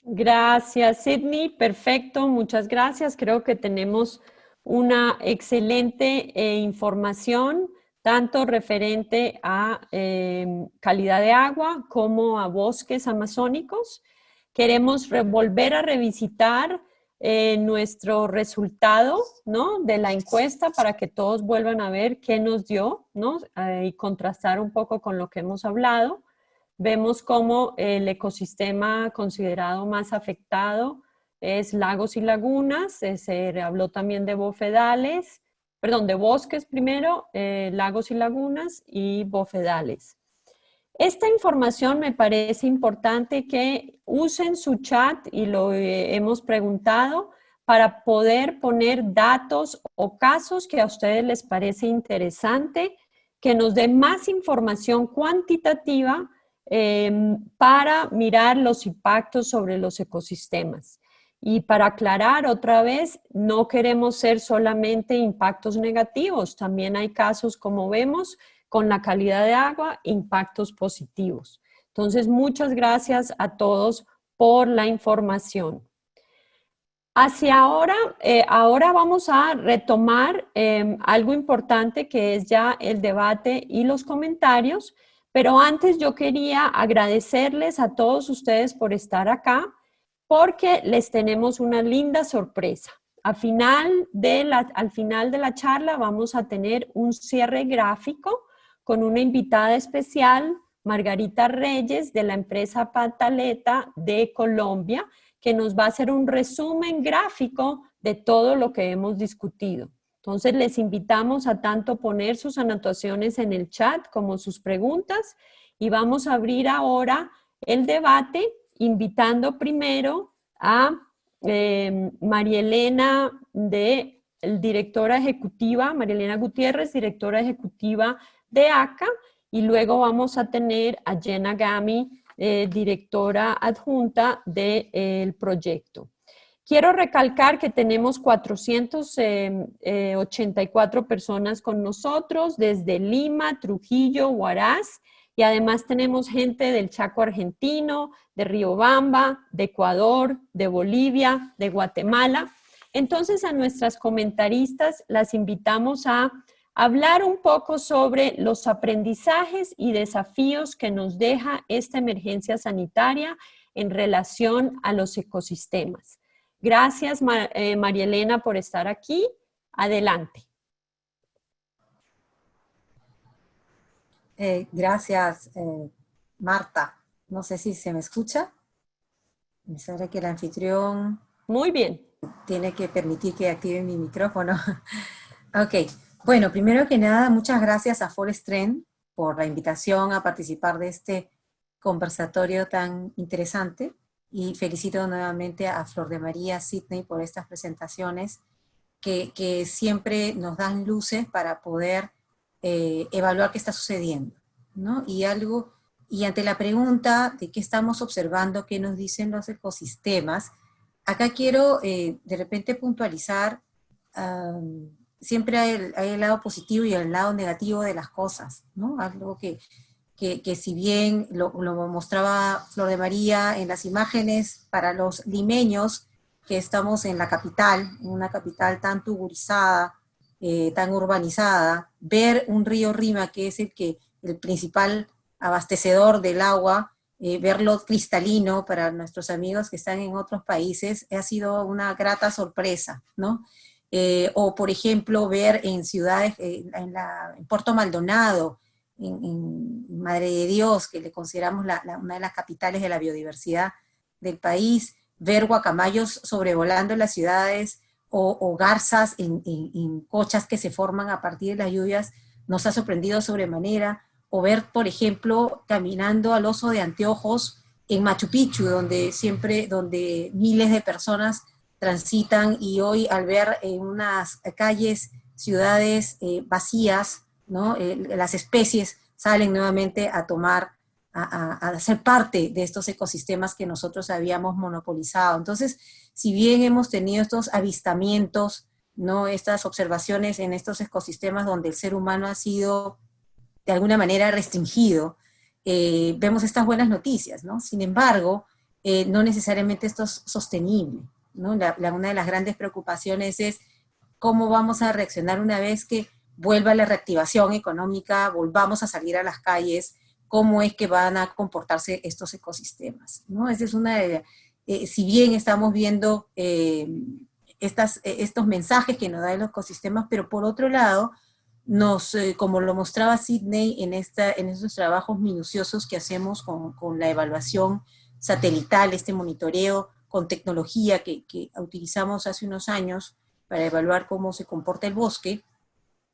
Gracias, Sidney. Perfecto, muchas gracias. Creo que tenemos una excelente información, tanto referente a calidad de agua como a bosques amazónicos. Queremos volver a revisitar nuestro resultado, ¿no?, de la encuesta para que todos vuelvan a ver qué nos dio, ¿no?, y contrastar un poco con lo que hemos hablado. Vemos cómo el ecosistema considerado más afectado es lagos y lagunas. Se habló también de bofedales, perdón, de bosques primero, lagos y lagunas y bofedales. Esta información me parece importante que usen su chat, y lo hemos preguntado, para poder poner datos o casos que a ustedes les parece interesante, que nos den más información cuantitativa para mirar los impactos sobre los ecosistemas. Y para aclarar otra vez, no queremos ser solamente impactos negativos, también hay casos, como vemos, con la calidad de agua, impactos positivos. Entonces, muchas gracias a todos por la información. Hacia ahora, ahora vamos a retomar algo importante, que es ya el debate y los comentarios, pero antes yo quería agradecerles a todos ustedes por estar acá, porque les tenemos una linda sorpresa. Al final de la charla vamos a tener un cierre gráfico con una invitada especial, Margarita Reyes, de la empresa Pataleta de Colombia, que nos va a hacer un resumen gráfico de todo lo que hemos discutido. Entonces, les invitamos a tanto poner sus anotaciones en el chat como sus preguntas, y vamos a abrir ahora el debate, invitando primero a María Elena, directora ejecutiva, María Elena Gutiérrez, directora ejecutiva de ACA, y luego vamos a tener a Jenna Gami, directora adjunta del proyecto. Quiero recalcar que tenemos 484 personas con nosotros desde Lima, Trujillo, Huaraz, y además tenemos gente del Chaco argentino, de Riobamba, de Ecuador, de Bolivia, de Guatemala. Entonces, a nuestras comentaristas las invitamos a hablar un poco sobre los aprendizajes y desafíos que nos deja esta emergencia sanitaria en relación a los ecosistemas. Gracias, María Elena, por estar aquí. Adelante. Gracias, Marta. No sé si se me escucha. Me sale que el anfitrión... Muy bien. Tiene que permitir que active mi micrófono. Ok. Bueno, primero que nada, muchas gracias a Forest Trend por la invitación a participar de este conversatorio tan interesante. Y felicito nuevamente a Flor de María Sidney por estas presentaciones que siempre nos dan luces para poder evaluar qué está sucediendo, ¿no? Y ante la pregunta de qué estamos observando, qué nos dicen los ecosistemas, acá quiero de repente puntualizar, siempre hay el lado positivo y el lado negativo de las cosas, ¿no? Algo que si bien lo mostraba Flor de María en las imágenes para los limeños, que estamos en la capital, en una capital tan tugurizada, tan urbanizada, ver un río Rima, que es el principal abastecedor del agua, verlo cristalino para nuestros amigos que están en otros países, ha sido una grata sorpresa, ¿no? O, por ejemplo, ver en ciudades, en Puerto Maldonado, en Madre de Dios, que le consideramos una de las capitales de la biodiversidad del país, ver guacamayos sobrevolando las ciudades o garzas en cochas que se forman a partir de las lluvias, nos ha sorprendido sobremanera. O ver, por ejemplo, caminando al oso de anteojos en Machu Picchu, donde miles de personas transitan, y hoy al ver en unas calles, ciudades vacías, ¿no? Las especies salen nuevamente a ser parte de estos ecosistemas que nosotros habíamos monopolizado. Entonces, si bien hemos tenido estos avistamientos, ¿no? Estas observaciones en estos ecosistemas donde el ser humano ha sido de alguna manera restringido, vemos estas buenas noticias, ¿no? Sin embargo, no necesariamente esto es sostenible, ¿no? Una de las grandes preocupaciones es cómo vamos a reaccionar una vez que vuelva la reactivación económica, volvamos a salir a las calles, cómo es que van a comportarse estos ecosistemas, ¿no? Esa es una de, si bien estamos viendo estos mensajes que nos dan los ecosistemas, pero por otro lado, como lo mostraba Sidney en esos trabajos minuciosos que hacemos con la evaluación satelital, este monitoreo con tecnología que utilizamos hace unos años para evaluar cómo se comporta el bosque,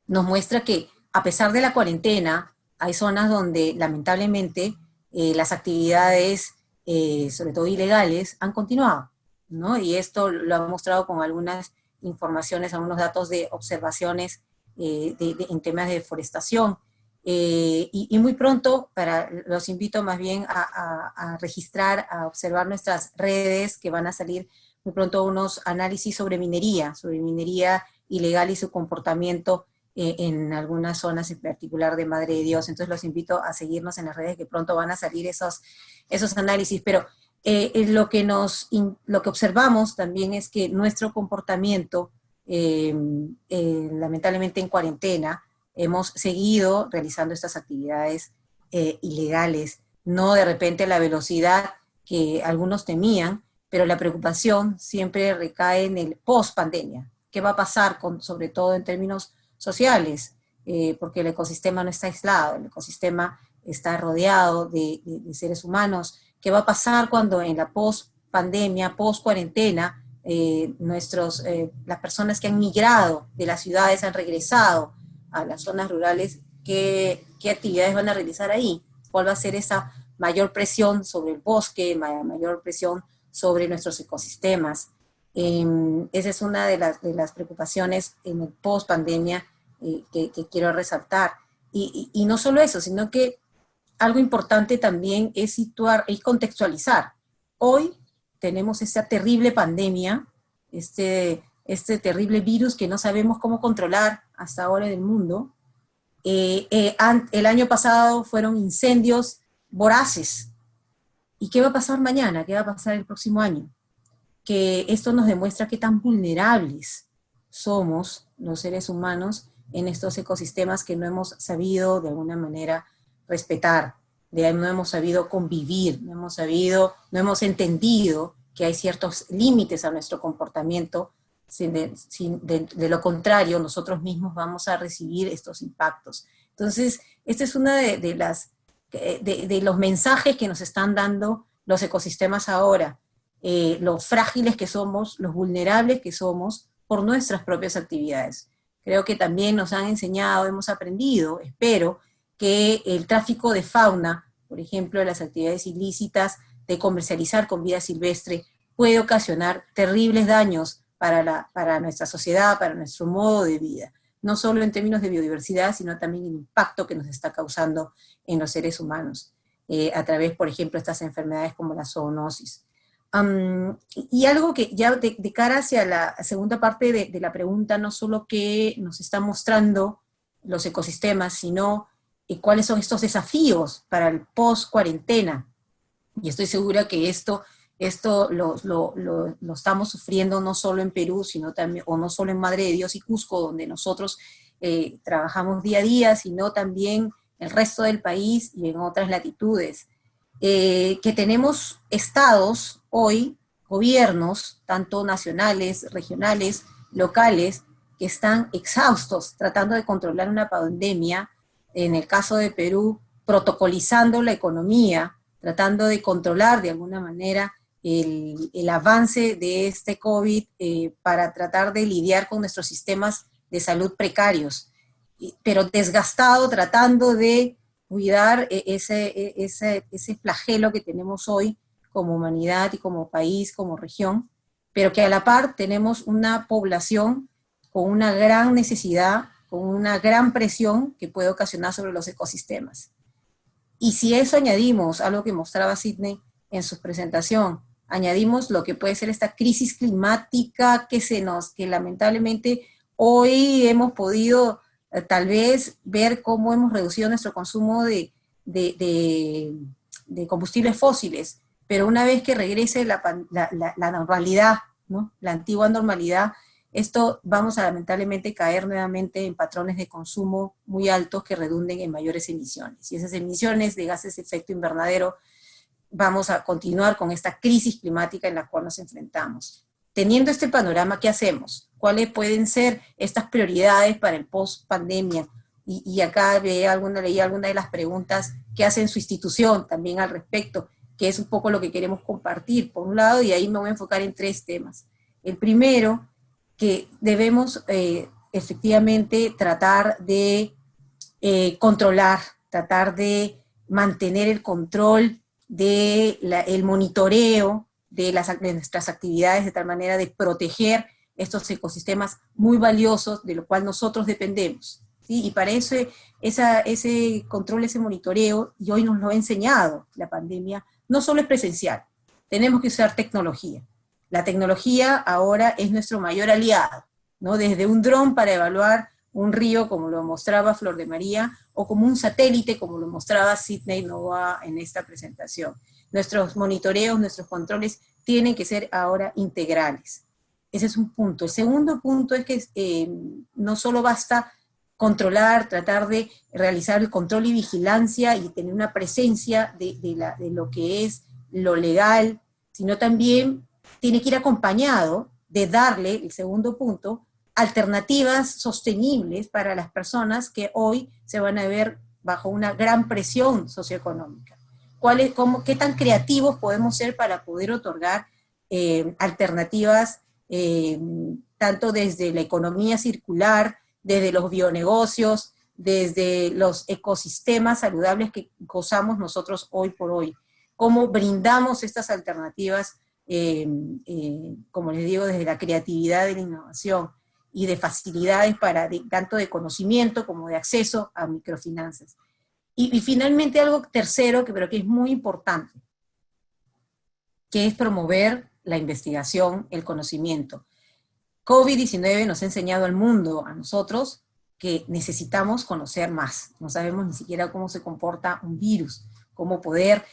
nos muestra que a pesar de la cuarentena, hay zonas donde lamentablemente las actividades, sobre todo ilegales, han continuado, ¿no? Y esto lo han mostrado con algunas informaciones, algunos datos de observaciones en temas de deforestación. Y muy pronto, los invito más bien a registrar, a observar nuestras redes, que van a salir muy pronto unos análisis sobre minería ilegal y su comportamiento en algunas zonas, en particular de Madre de Dios. Entonces los invito a seguirnos en las redes, que pronto van a salir esos análisis. Pero lo que observamos también es que nuestro comportamiento, lamentablemente en cuarentena, hemos seguido realizando estas actividades ilegales, no de repente a la velocidad que algunos temían, pero la preocupación siempre recae en el post-pandemia. ¿Qué va a pasar, sobre todo en términos sociales? Porque el ecosistema no está aislado, el ecosistema está rodeado de seres humanos. ¿Qué va a pasar cuando en la post-pandemia, post-cuarentena, las personas que han migrado de las ciudades han regresado a las zonas rurales? ¿Qué actividades van a realizar ahí? ¿Cuál va a ser esa mayor presión sobre el bosque, mayor presión sobre nuestros ecosistemas? Esa es una de las preocupaciones en el post-pandemia que quiero resaltar. Y no solo eso, sino que algo importante también es situar y contextualizar. Hoy tenemos esta terrible pandemia, este terrible virus que no sabemos cómo controlar hasta ahora en el mundo. El año pasado fueron incendios voraces. ¿Y qué va a pasar mañana? ¿Qué va a pasar el próximo año? Que esto nos demuestra qué tan vulnerables somos los seres humanos en estos ecosistemas que no hemos sabido de alguna manera respetar, no hemos sabido convivir, no hemos entendido que hay ciertos límites a nuestro comportamiento. De lo contrario, nosotros mismos vamos a recibir estos impactos. Entonces, este es uno de los mensajes que nos están dando los ecosistemas ahora, lo frágiles que somos, los vulnerables que somos por nuestras propias actividades. Creo que también nos han enseñado, hemos aprendido, espero, que el tráfico de fauna, por ejemplo, las actividades ilícitas de comercializar con vida silvestre, puede ocasionar terribles daños para nuestra sociedad, para nuestro modo de vida, no solo en términos de biodiversidad, sino también el impacto que nos está causando en los seres humanos, a través, por ejemplo, de estas enfermedades como la zoonosis. Y algo que ya de cara hacia la segunda parte de la pregunta, no solo que nos están mostrando los ecosistemas, sino cuáles son estos desafíos para el post-cuarentena. Y estoy segura que esto lo estamos sufriendo no solo en Perú, sino también, o no solo en Madre de Dios y Cusco, donde nosotros trabajamos día a día, sino también el resto del país y en otras latitudes. Que tenemos estados hoy, gobiernos, tanto nacionales, regionales, locales, que están exhaustos tratando de controlar una pandemia, en el caso de Perú, protocolizando la economía, tratando de controlar de alguna manera el avance de este COVID para tratar de lidiar con nuestros sistemas de salud precarios, pero desgastado tratando de cuidar ese flagelo que tenemos hoy como humanidad y como país, como región, pero que a la par tenemos una población con una gran necesidad, con una gran presión que puede ocasionar sobre los ecosistemas. Y si eso añadimos, algo que mostraba Sidney en su presentación, añadimos lo que puede ser esta crisis climática que lamentablemente hoy hemos podido tal vez ver cómo hemos reducido nuestro consumo de combustibles fósiles, pero una vez que regrese la normalidad, ¿no? La antigua normalidad, vamos a lamentablemente caer nuevamente en patrones de consumo muy altos que redunden en mayores emisiones. Y esas emisiones de gases de efecto invernadero, vamos a continuar con esta crisis climática en la cual nos enfrentamos. Teniendo este panorama, ¿qué hacemos? ¿Cuáles pueden ser estas prioridades para el post-pandemia? Y acá leí alguna de las preguntas que hace su institución también al respecto, que es un poco lo que queremos compartir, por un lado, y ahí me voy a enfocar en 3 temas. El primero, que debemos efectivamente tratar de controlar, tratar de mantener el control del monitoreo de nuestras actividades, de tal manera de proteger estos ecosistemas muy valiosos de lo cual nosotros dependemos, ¿sí? Y para eso ese control, ese monitoreo, y hoy nos lo ha enseñado la pandemia, no solo es presencial, tenemos que usar tecnología. La tecnología ahora es nuestro mayor aliado, ¿no? Desde un dron para evaluar un río, como lo mostraba Flor de María, o como un satélite, como lo mostraba Sidney Novoa en esta presentación. Nuestros monitoreos, nuestros controles tienen que ser ahora integrales. Ese es un punto. El segundo punto es que no solo basta controlar, tratar de realizar el control y vigilancia y tener una presencia de lo que es lo legal, sino también tiene que ir acompañado de darle, el segundo punto, alternativas sostenibles para las personas que hoy se van a ver bajo una gran presión socioeconómica. ¿Qué tan creativos podemos ser para poder otorgar alternativas, tanto desde la economía circular, desde los bionegocios, desde los ecosistemas saludables que gozamos nosotros hoy por hoy? ¿Cómo brindamos estas alternativas, como les digo, desde la creatividad y la innovación, y de facilidades tanto de conocimiento como de acceso a microfinanzas? Y finalmente algo tercero, pero que es muy importante, que es promover la investigación, el conocimiento. COVID-19 nos ha enseñado al mundo, a nosotros, que necesitamos conocer más. No sabemos ni siquiera cómo se comporta un virus, cómo poder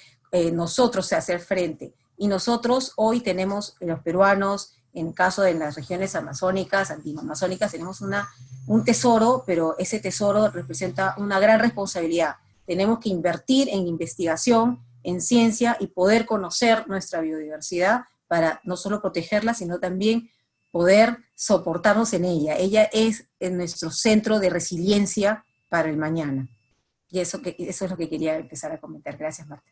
nosotros hacer frente. Y nosotros hoy tenemos, los peruanos, en el caso de las regiones amazónicas, andino-amazónicas, tenemos un tesoro, pero ese tesoro representa una gran responsabilidad. Tenemos que invertir en investigación, en ciencia y poder conocer nuestra biodiversidad para no solo protegerla, sino también poder soportarnos en ella. Ella es nuestro centro de resiliencia para el mañana. Y eso es lo que quería empezar a comentar. Gracias, Marta.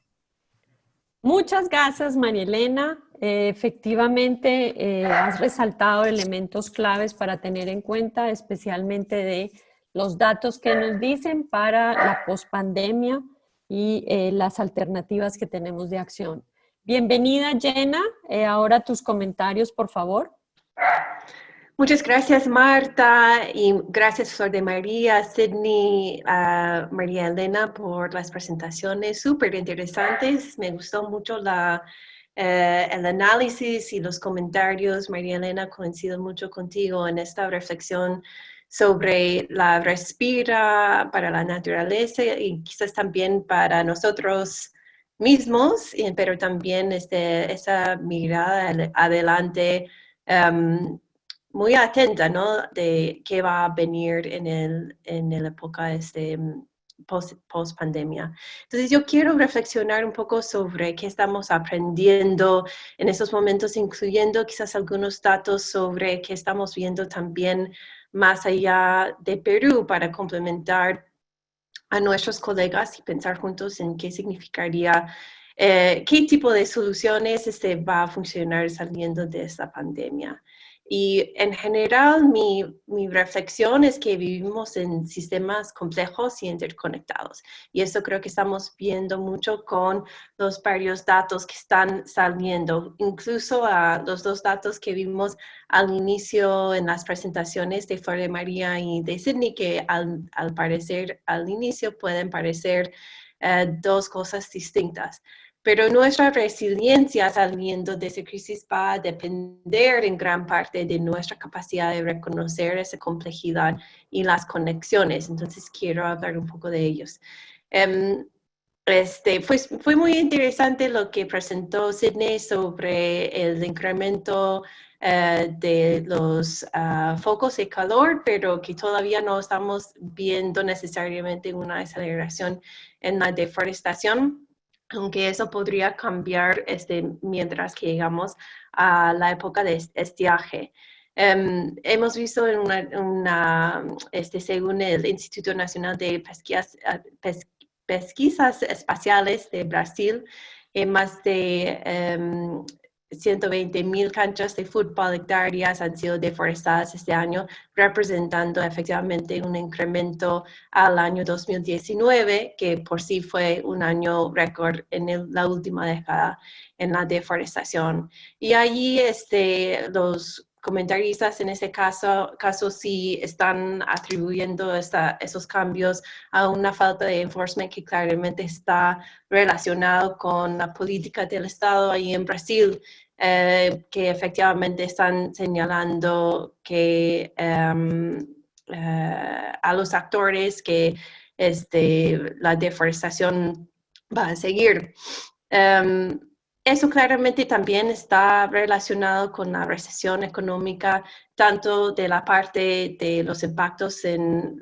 Muchas gracias, María Elena. Efectivamente, has resaltado elementos claves para tener en cuenta, especialmente de los datos que nos dicen para la pospandemia y las alternativas que tenemos de acción. Bienvenida, Jenna. Ahora tus comentarios, por favor. Muchas gracias, Marta, y gracias, Flor de María, Sydney, María Elena, por las presentaciones súper interesantes. Me gustó mucho el análisis y los comentarios. María Elena, coincido mucho contigo en esta reflexión sobre la respira para la naturaleza y quizás también para nosotros mismos, pero también esa mirada adelante, muy atenta, ¿no? De qué va a venir en la época post-pandemia. Entonces yo quiero reflexionar un poco sobre qué estamos aprendiendo en estos momentos, incluyendo quizás algunos datos sobre qué estamos viendo también más allá de Perú para complementar a nuestros colegas y pensar juntos en qué significaría, qué tipo de soluciones va a funcionar saliendo de esta pandemia. Y en general, mi reflexión es que vivimos en sistemas complejos y interconectados. Y eso creo que estamos viendo mucho con los varios datos que están saliendo. Incluso los dos datos que vimos al inicio en las presentaciones de Flor de María y de Sydney, que al parecer al inicio pueden parecer dos cosas distintas. Pero nuestra resiliencia saliendo de esa crisis va a depender en gran parte de nuestra capacidad de reconocer esa complejidad y las conexiones. Entonces quiero hablar un poco de ellos. Fue muy interesante lo que presentó Sydney sobre el incremento de los focos de calor, pero que todavía no estamos viendo necesariamente una aceleración en la deforestación, aunque eso podría cambiar mientras que llegamos a la época de estiaje. Hemos visto según el Instituto Nacional de Pesquisas Espaciales de Brasil, más de 120,000 canchas de fútbol hectáreas han sido deforestadas este año, representando efectivamente un incremento al año 2019, que por sí fue un año récord en la última década en la deforestación. Y allí los comentaristas en ese caso sí están atribuyendo esos cambios a una falta de enforcement que claramente está relacionado con la política del Estado ahí en Brasil, que efectivamente están señalando que a los actores que la deforestación va a seguir. Eso claramente también está relacionado con la recesión económica, tanto de la parte de los impactos en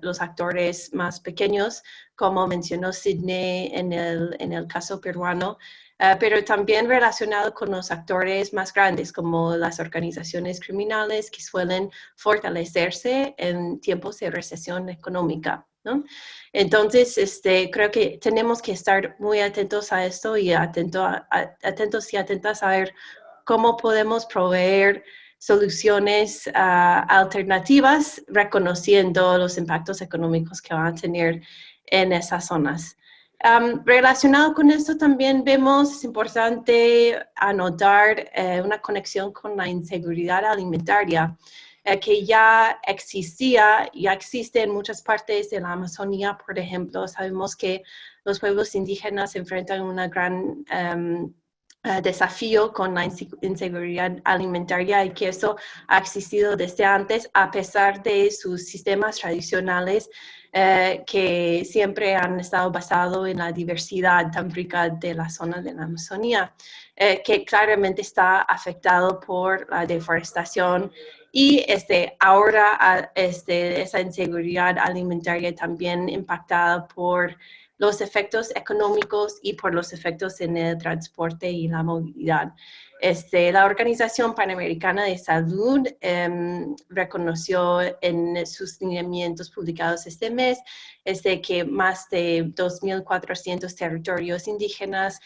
los actores más pequeños, como mencionó Sydney en el caso peruano, pero también relacionado con los actores más grandes, como las organizaciones criminales que suelen fortalecerse en tiempos de recesión económica, ¿no? Entonces, creo que tenemos que estar muy atentos a esto y atentos y atentas a ver cómo podemos proveer soluciones alternativas, reconociendo los impactos económicos que van a tener en esas zonas. Relacionado con esto también vemos, es importante anotar una conexión con la inseguridad alimentaria, que ya existe en muchas partes de la Amazonía, por ejemplo. Sabemos que los pueblos indígenas se enfrentan a un gran desafío con la inseguridad alimentaria y que eso ha existido desde antes, a pesar de sus sistemas tradicionales que siempre han estado basados en la diversidad tan rica de la zona de la Amazonía. que claramente está afectado por la deforestación y ahora esa inseguridad alimentaria también impactada por los efectos económicos y por los efectos en el transporte y la movilidad. La Organización Panamericana de Salud reconoció en sus lineamientos publicados este mes que más de 2.400 territorios indígenas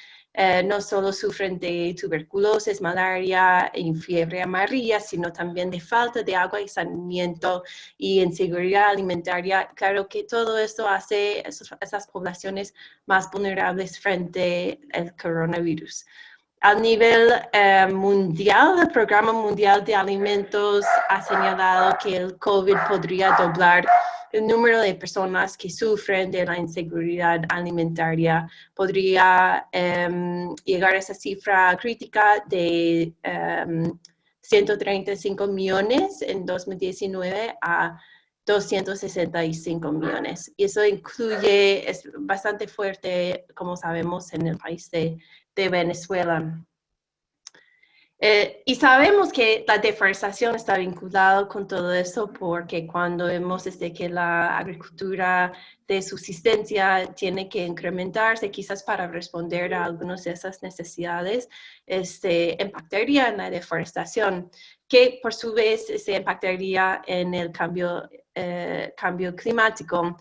no solo sufren de tuberculosis, malaria y fiebre amarilla, sino también de falta de agua y saneamiento y inseguridad alimentaria. Claro que todo esto hace esas poblaciones más vulnerables frente al coronavirus. A nivel mundial, el Programa Mundial de Alimentos ha señalado que el COVID podría doblar el número de personas que sufren de la inseguridad alimentaria. Podría llegar a esa cifra crítica de 135 millones en 2019 a 265 millones. Y eso es bastante fuerte, como sabemos, en el país de Venezuela. Y sabemos que la deforestación está vinculada con todo eso porque cuando vemos que la agricultura de subsistencia tiene que incrementarse quizás para responder a algunas de esas necesidades, impactaría en la deforestación, que por su vez se impactaría en el cambio climático.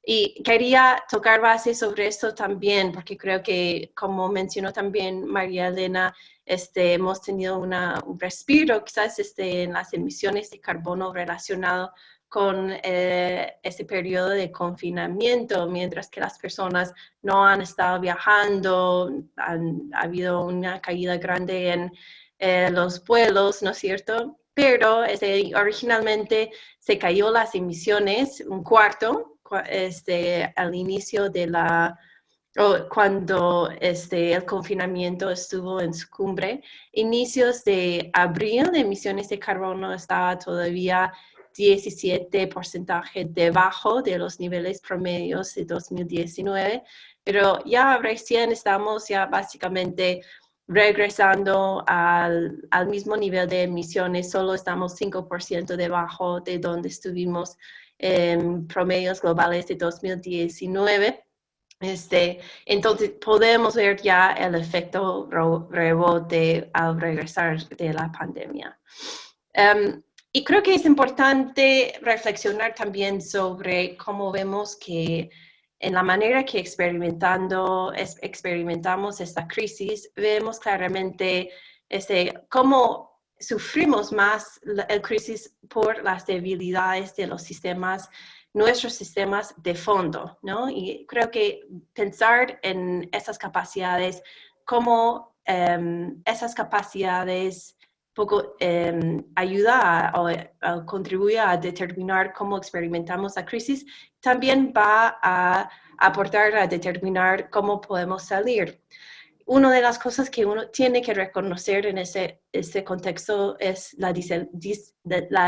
Y quería tocar base sobre esto también, porque creo que, como mencionó también María Elena, hemos tenido un respiro quizás en las emisiones de carbono relacionado con ese periodo de confinamiento, mientras que las personas no han estado viajando, ha habido una caída grande en los vuelos, ¿no es cierto? Pero originalmente se cayó las emisiones un cuarto al inicio de cuando el confinamiento estuvo en su cumbre. Inicios de abril, de emisiones de carbono estaba todavía 17% debajo de los niveles promedios de 2019, pero ya recién estamos ya básicamente regresando al mismo nivel de emisiones, solo estamos 5% debajo de donde estuvimos en promedios globales de 2019. Entonces podemos ver ya el efecto rebote al regresar de la pandemia. Y creo que es importante reflexionar también sobre cómo vemos que en la manera que experimentamos esta crisis, vemos claramente cómo sufrimos más la crisis por las debilidades de los sistemas, nuestros sistemas de fondo, ¿no? Y creo que pensar en esas capacidades, cómo esas capacidades ayuda a contribuye a determinar cómo experimentamos la crisis, también va a aportar a determinar cómo podemos salir. Una de las cosas que uno tiene que reconocer en ese contexto es la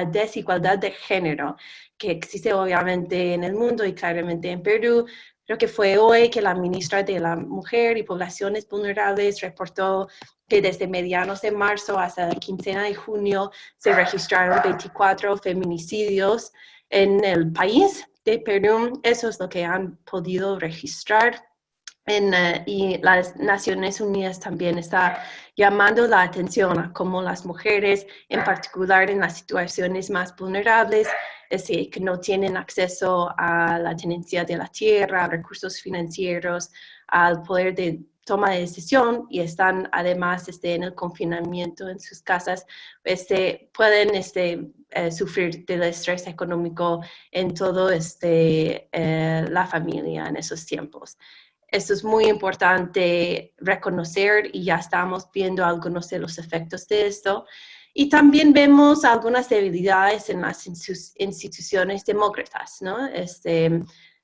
desigualdad de género que existe obviamente en el mundo y claramente en Perú. Creo que fue hoy que la ministra de la Mujer y Poblaciones Vulnerables reportó que desde mediados de marzo hasta la quincena de junio se registraron 24 feminicidios en el país de Perú. Eso es lo que han podido registrar. Y las Naciones Unidas también está llamando la atención a cómo las mujeres, en particular en las situaciones más vulnerables, que no tienen acceso a la tenencia de la tierra, a recursos financieros, al poder de toma de decisión y están además en el confinamiento en sus casas, pueden sufrir del estrés económico en todo la familia en esos tiempos. Esto es muy importante reconocer y ya estamos viendo algunos de los efectos de esto. Y también vemos algunas debilidades en las instituciones demócratas, ¿no?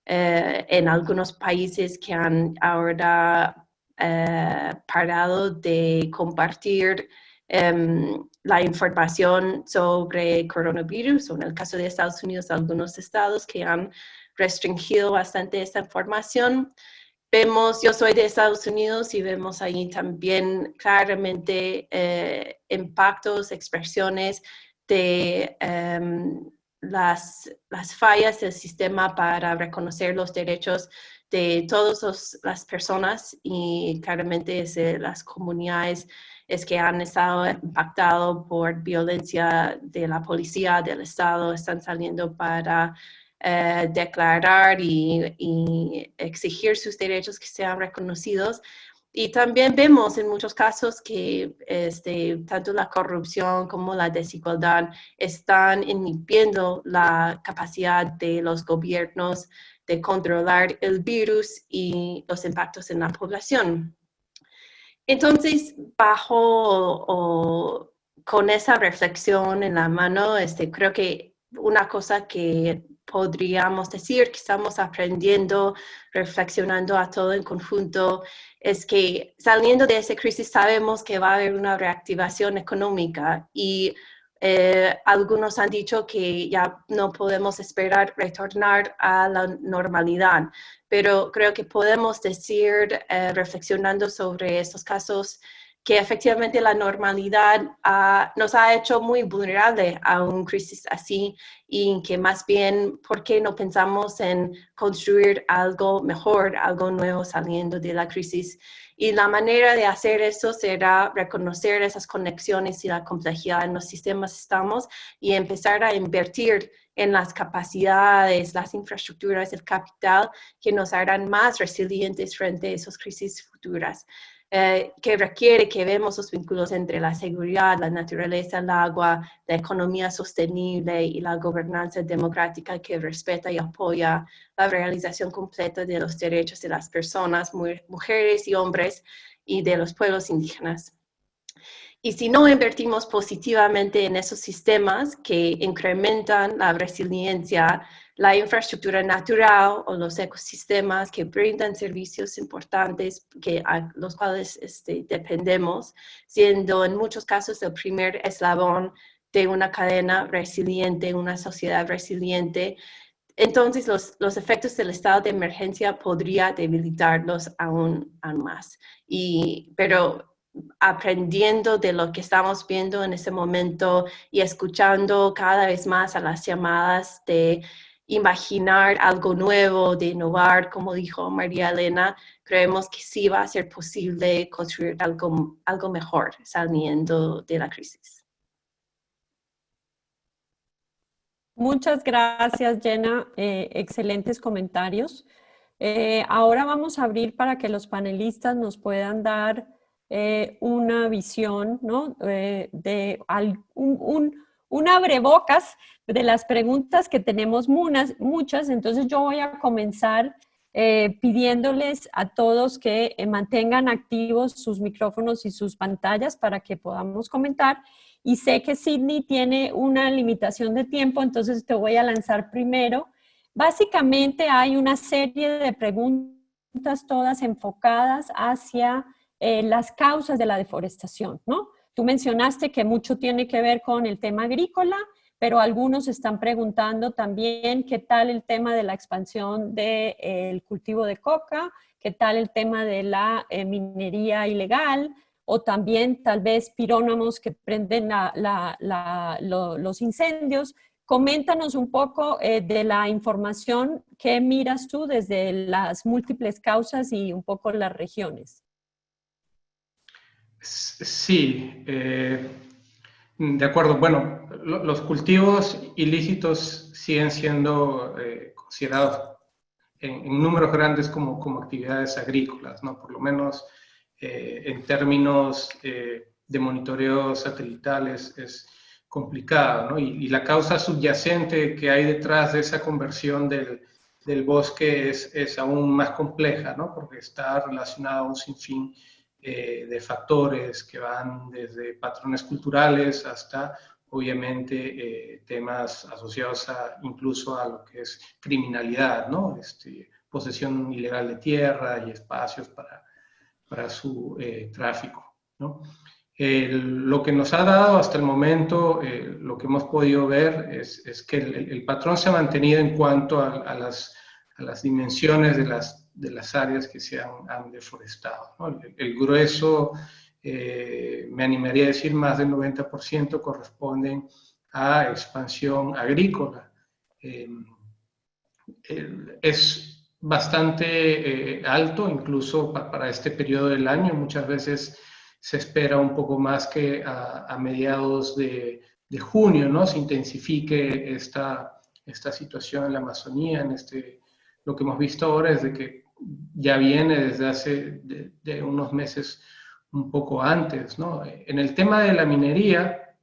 En algunos países que han ahora parado de compartir la información sobre coronavirus, o en el caso de Estados Unidos, algunos estados que han restringido bastante esta información. vemos, yo soy de Estados Unidos y vemos ahí también claramente impactos, expresiones de las fallas del sistema para reconocer los derechos de todas las personas, y claramente es de las comunidades es que han estado impactados por violencia de la policía, del Estado, están saliendo para declarar y exigir sus derechos que sean reconocidos. Y también vemos en muchos casos que tanto la corrupción como la desigualdad están inhibiendo la capacidad de los gobiernos de controlar el virus y los impactos en la población. Entonces, con esa reflexión en la mano, creo que una cosa que podríamos decir que estamos aprendiendo, reflexionando a todo en conjunto, es que saliendo de esa crisis sabemos que va a haber una reactivación económica, y algunos han dicho que ya no podemos esperar retornar a la normalidad, pero creo que podemos decir, reflexionando sobre estos casos, que efectivamente la normalidad nos ha hecho muy vulnerable a una crisis así, y que más bien, ¿por qué no pensamos en construir algo mejor, algo nuevo saliendo de la crisis? Y la manera de hacer eso será reconocer esas conexiones y la complejidad en los sistemas que estamos, y empezar a invertir en las capacidades, las infraestructuras, el capital que nos harán más resilientes frente a esas crisis futuras. Que requiere que vemos los vínculos entre la seguridad, la naturaleza, el agua, la economía sostenible y la gobernanza democrática que respeta y apoya la realización completa de los derechos de las personas, mujeres y hombres, y de los pueblos indígenas. Y si no invertimos positivamente en esos sistemas que incrementan la resiliencia, la infraestructura natural o los ecosistemas que brindan servicios importantes a los cuales dependemos, siendo en muchos casos el primer eslabón de una cadena resiliente, una sociedad resiliente, entonces los efectos del estado de emergencia podría debilitarlos aún más. Pero aprendiendo de lo que estamos viendo en ese momento y escuchando cada vez más a las llamadas de imaginar algo nuevo, de innovar, como dijo María Elena, creemos que sí va a ser posible construir algo mejor saliendo de la crisis. Muchas gracias, Jenna. Excelentes comentarios. Ahora vamos a abrir para que los panelistas nos puedan dar una visión, ¿no? Un abrebocas de las preguntas que tenemos muchas. Entonces yo voy a comenzar pidiéndoles a todos que mantengan activos sus micrófonos y sus pantallas para que podamos comentar. Y sé que Sydney tiene una limitación de tiempo, entonces te voy a lanzar primero. Básicamente hay una serie de preguntas todas enfocadas hacia las causas de la deforestación, ¿no? Tú mencionaste que mucho tiene que ver con el tema agrícola, pero algunos están preguntando también qué tal el tema de la expansión del cultivo de coca, qué tal el tema de la minería ilegal, o también tal vez pirónamos que prenden los incendios. Coméntanos un poco de la información que miras tú desde las múltiples causas y un poco las regiones. Sí, de acuerdo. Bueno, los cultivos ilícitos siguen siendo considerados en números grandes como actividades agrícolas, ¿no? Por lo menos en términos de monitoreo satelitales es complicado, ¿no? Y la causa subyacente que hay detrás de esa conversión del bosque es aún más compleja, ¿no? Porque está relacionada a un sinfín de factores que van desde patrones culturales hasta, obviamente, temas asociados incluso a lo que es criminalidad, ¿no? Posesión ilegal de tierra y espacios para su tráfico, ¿no? Lo que nos ha dado hasta el momento, lo que hemos podido ver es que el patrón se ha mantenido en cuanto a las dimensiones las áreas que se han deforestado, ¿no? El grueso, me animaría a decir más del 90%, corresponden a expansión agrícola. Es bastante alto, incluso para este periodo del año. Muchas veces se espera un poco más que a mediados de junio, ¿no? Se intensifique esta situación en la Amazonía. Lo que hemos visto ahora es de que ya viene desde hace de unos meses un poco antes, ¿no? En el tema de la minería,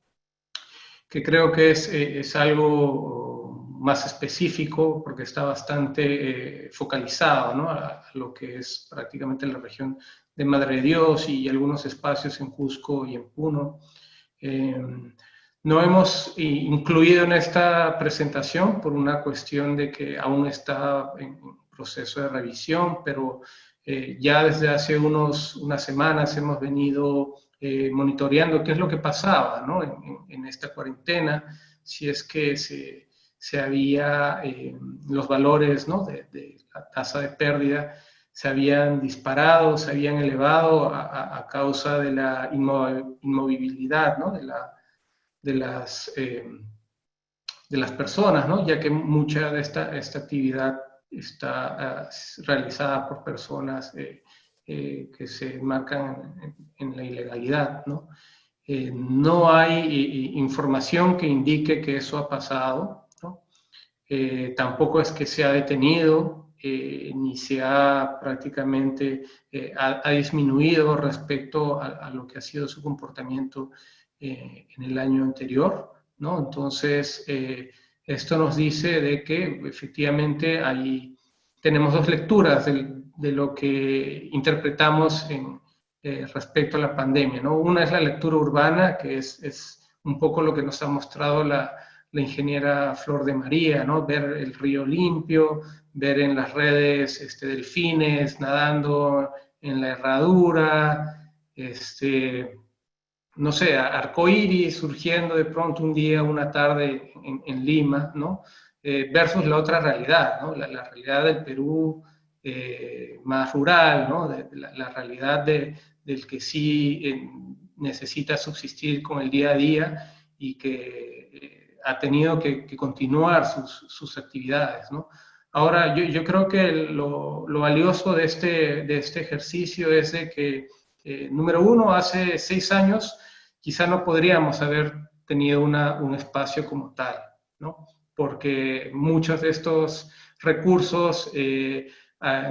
que creo que es algo más específico porque está bastante focalizado, ¿no? A lo que es prácticamente la región de Madre de Dios y algunos espacios en Cusco y en Puno. No hemos incluido en esta presentación por una cuestión de que aún está en proceso de revisión, pero ya desde hace unas semanas hemos venido monitoreando qué es lo que pasaba, ¿no? en esta cuarentena, si es que se había, los valores, ¿no? de la tasa de pérdida se habían disparado, se habían elevado a causa de la inmovilidad, ¿no? de las personas, ¿no? Ya que mucha de esta actividad está realizada por personas que se enmarcan en la ilegalidad, ¿no? No hay información que indique que eso ha pasado, ¿no? Tampoco es que se ha detenido, ni se ha prácticamente ha disminuido respecto a lo que ha sido su comportamiento en el año anterior, ¿no? Entonces, esto nos dice de que efectivamente tenemos dos lecturas de lo que interpretamos respecto a la pandemia, ¿no? Una es la lectura urbana, que es un poco lo que nos ha mostrado la ingeniera Flor de María, ¿no? Ver el río limpio, ver en las redes delfines nadando en la herradura, no sé, arcoíris surgiendo de pronto un día, una tarde en Lima, ¿no? Versus la otra realidad, ¿no? La realidad del Perú más rural, ¿no? La realidad del que sí necesita subsistir con el día a día y que ha tenido que continuar sus actividades, ¿no? Ahora, yo creo que lo valioso de este ejercicio es de que, número uno, hace 6 años quizá no podríamos haber tenido un espacio como tal, ¿no? Porque muchos de estos recursos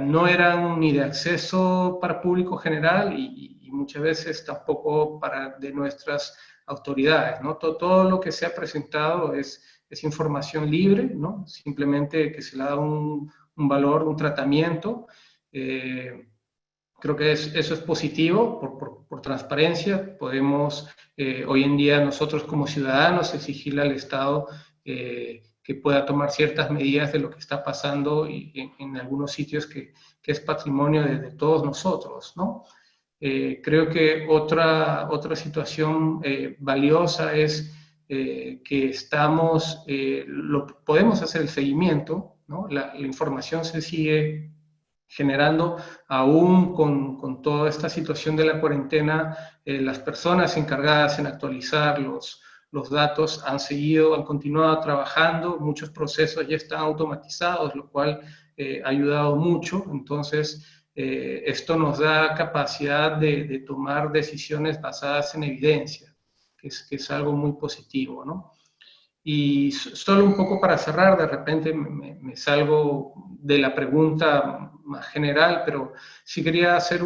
no eran ni de acceso para público general y muchas veces tampoco de nuestras autoridades, ¿no? Todo lo que se ha presentado es información libre, ¿no? Simplemente que se le da un valor, un tratamiento. Creo que eso es positivo por transparencia. Podemos hoy en día nosotros como ciudadanos exigirle al Estado que pueda tomar ciertas medidas de lo que está pasando en algunos sitios que es patrimonio de todos nosotros, ¿no? Creo que otra situación valiosa es que podemos hacer el seguimiento, ¿no? La información se sigue generando, aún con toda esta situación de la cuarentena. Las personas encargadas en actualizar los datos han continuado trabajando, muchos procesos ya están automatizados, lo cual ha ayudado mucho. Entonces, esto nos da capacidad de tomar decisiones basadas en evidencia, que es algo muy positivo, ¿no? Y solo un poco para cerrar, de repente me salgo de la pregunta más general, pero sí quería hacer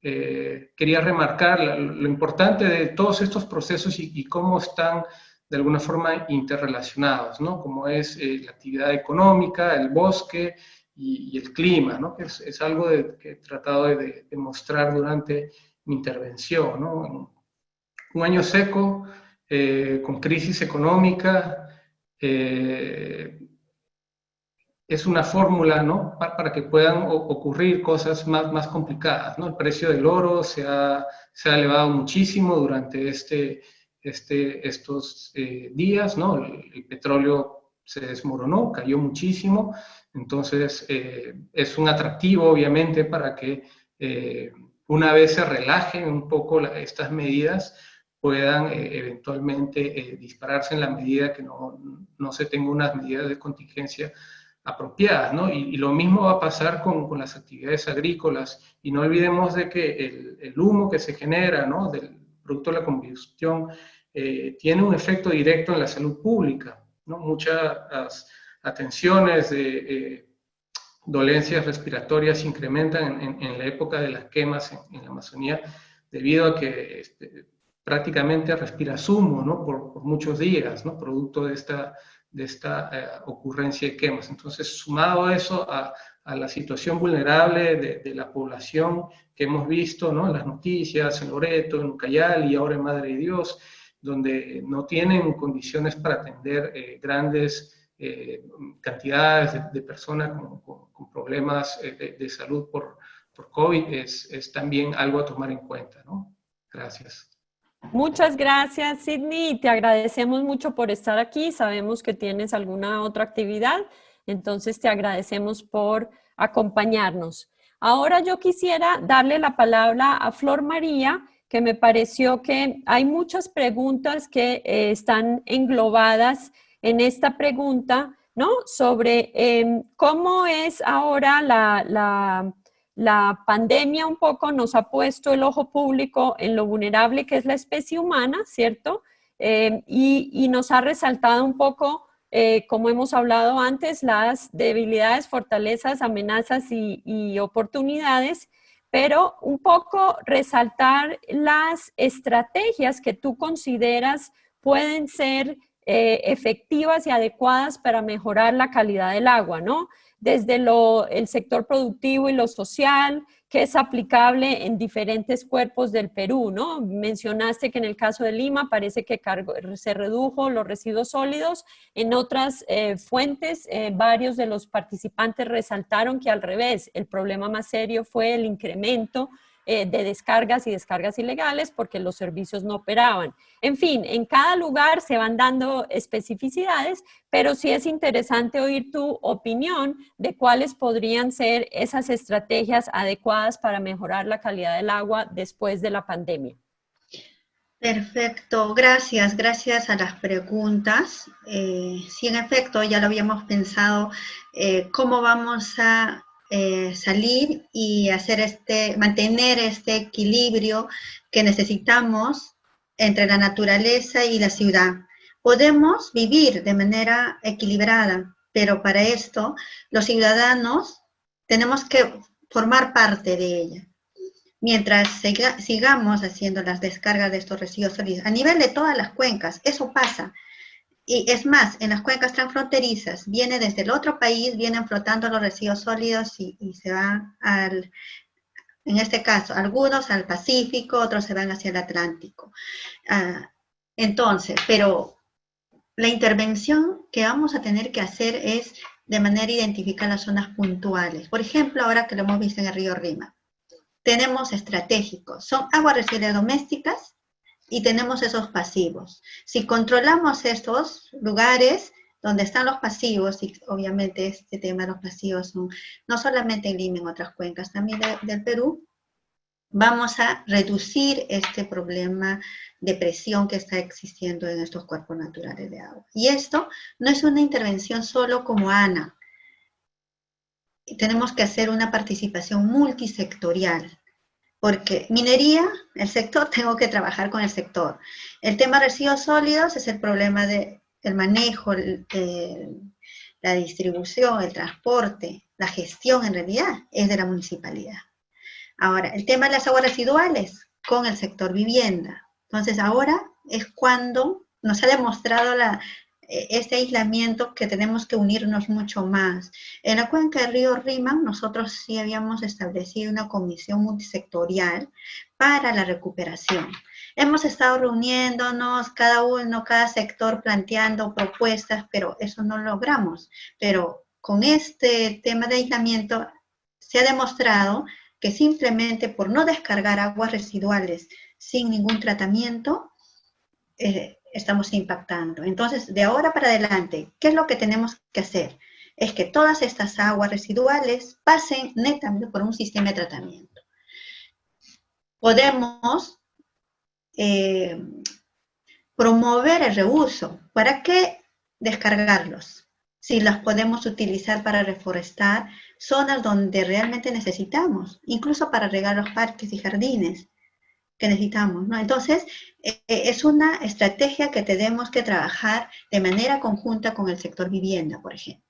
quería remarcar lo importante de todos estos procesos y cómo están de alguna forma interrelacionados, ¿no? Como es la actividad económica, el bosque y el clima, ¿no? Que es algo que he tratado de mostrar durante mi intervención, ¿no? Un año seco, con crisis económica, es una fórmula, ¿no? Para que puedan ocurrir cosas más complicadas, ¿no? El precio del oro se ha elevado muchísimo durante estos días, ¿no? El petróleo se desmoronó, cayó muchísimo. Entonces, es un atractivo, obviamente, para que una vez se relajen un poco estas medidas, puedan eventualmente dispararse en la medida que no se tengan unas medidas de contingencia apropiadas, ¿no? Y lo mismo va a pasar con las actividades agrícolas. Y no olvidemos de que el humo que se genera, ¿no?, del producto de la combustión, tiene un efecto directo en la salud pública, ¿no? Muchas atenciones de dolencias respiratorias se incrementan en la época de las quemas en la Amazonía, debido a que prácticamente respiras humo, ¿no?, por muchos días, ¿no?, producto de esta ocurrencia de quemas. Entonces, sumado a eso, a la situación vulnerable de la población que hemos visto, ¿no?, en las noticias, en Loreto, en Ucayali y ahora en Madre de Dios, donde no tienen condiciones para atender grandes cantidades de personas con problemas de salud por COVID, es también algo a tomar en cuenta, ¿no? Gracias. Muchas gracias, Sidney, y te agradecemos mucho por estar aquí. Sabemos que tienes alguna otra actividad, entonces te agradecemos por acompañarnos. Ahora yo quisiera darle la palabra a Flor María, que me pareció que hay muchas preguntas que están englobadas en esta pregunta, ¿no?, sobre cómo es ahora la pandemia. Un poco nos ha puesto el ojo público en lo vulnerable que es la especie humana, ¿cierto? Y nos ha resaltado un poco, como hemos hablado antes, las debilidades, fortalezas, amenazas y oportunidades, pero un poco resaltar las estrategias que tú consideras pueden ser efectivas y adecuadas para mejorar la calidad del agua, ¿no? Desde el sector productivo y lo social, que es aplicable en diferentes cuerpos del Perú, ¿no? Mencionaste que en el caso de Lima parece que se redujo los residuos sólidos. En otras fuentes, varios de los participantes resaltaron que al revés, el problema más serio fue el incremento de descargas y descargas ilegales porque los servicios no operaban. En fin, en cada lugar se van dando especificidades, pero sí es interesante oír tu opinión de cuáles podrían ser esas estrategias adecuadas para mejorar la calidad del agua después de la pandemia. Perfecto, gracias a las preguntas. Sí, en efecto, ya lo habíamos pensado, cómo vamos a salir y mantener este equilibrio que necesitamos entre la naturaleza y la ciudad. Podemos vivir de manera equilibrada, pero para esto los ciudadanos tenemos que formar parte de ella. Mientras sigamos haciendo las descargas de estos residuos sólidos a nivel de todas las cuencas, eso pasa. Y es más, en las cuencas transfronterizas, viene desde el otro país, vienen flotando los residuos sólidos y se van en este caso, algunos al Pacífico, otros se van hacia el Atlántico. Entonces, pero la intervención que vamos a tener que hacer es de manera identificar las zonas puntuales. Por ejemplo, ahora que lo hemos visto en el río Rima, tenemos estratégicos, son aguas residuales domésticas, y tenemos esos pasivos. Si controlamos estos lugares donde están los pasivos, y obviamente este tema de los pasivos son no solamente en Lima, en otras cuencas también del Perú, vamos a reducir este problema de presión que está existiendo en estos cuerpos naturales de agua. Y esto no es una intervención solo como ANA. Tenemos que hacer una participación multisectorial. Porque minería, el sector, tengo que trabajar con el sector. El tema de residuos sólidos es el problema del manejo, la distribución, el transporte, la gestión en realidad es de la municipalidad. Ahora, el tema de las aguas residuales con el sector vivienda. Entonces ahora es cuando nos ha demostrado este aislamiento que tenemos que unirnos mucho más. En la cuenca del río Rima, nosotros sí habíamos establecido una comisión multisectorial para la recuperación. Hemos estado reuniéndonos, cada sector planteando propuestas, pero eso no logramos. Pero con este tema de aislamiento se ha demostrado que simplemente por no descargar aguas residuales sin ningún tratamiento, estamos impactando. Entonces, de ahora para adelante, ¿qué es lo que tenemos que hacer? Es que todas estas aguas residuales pasen netamente por un sistema de tratamiento. Podemos promover el reuso. ¿Para qué descargarlos? Si los podemos utilizar para reforestar zonas donde realmente necesitamos, incluso para regar los parques y jardines que necesitamos, ¿no? Entonces, es una estrategia que tenemos que trabajar de manera conjunta con el sector vivienda, por ejemplo.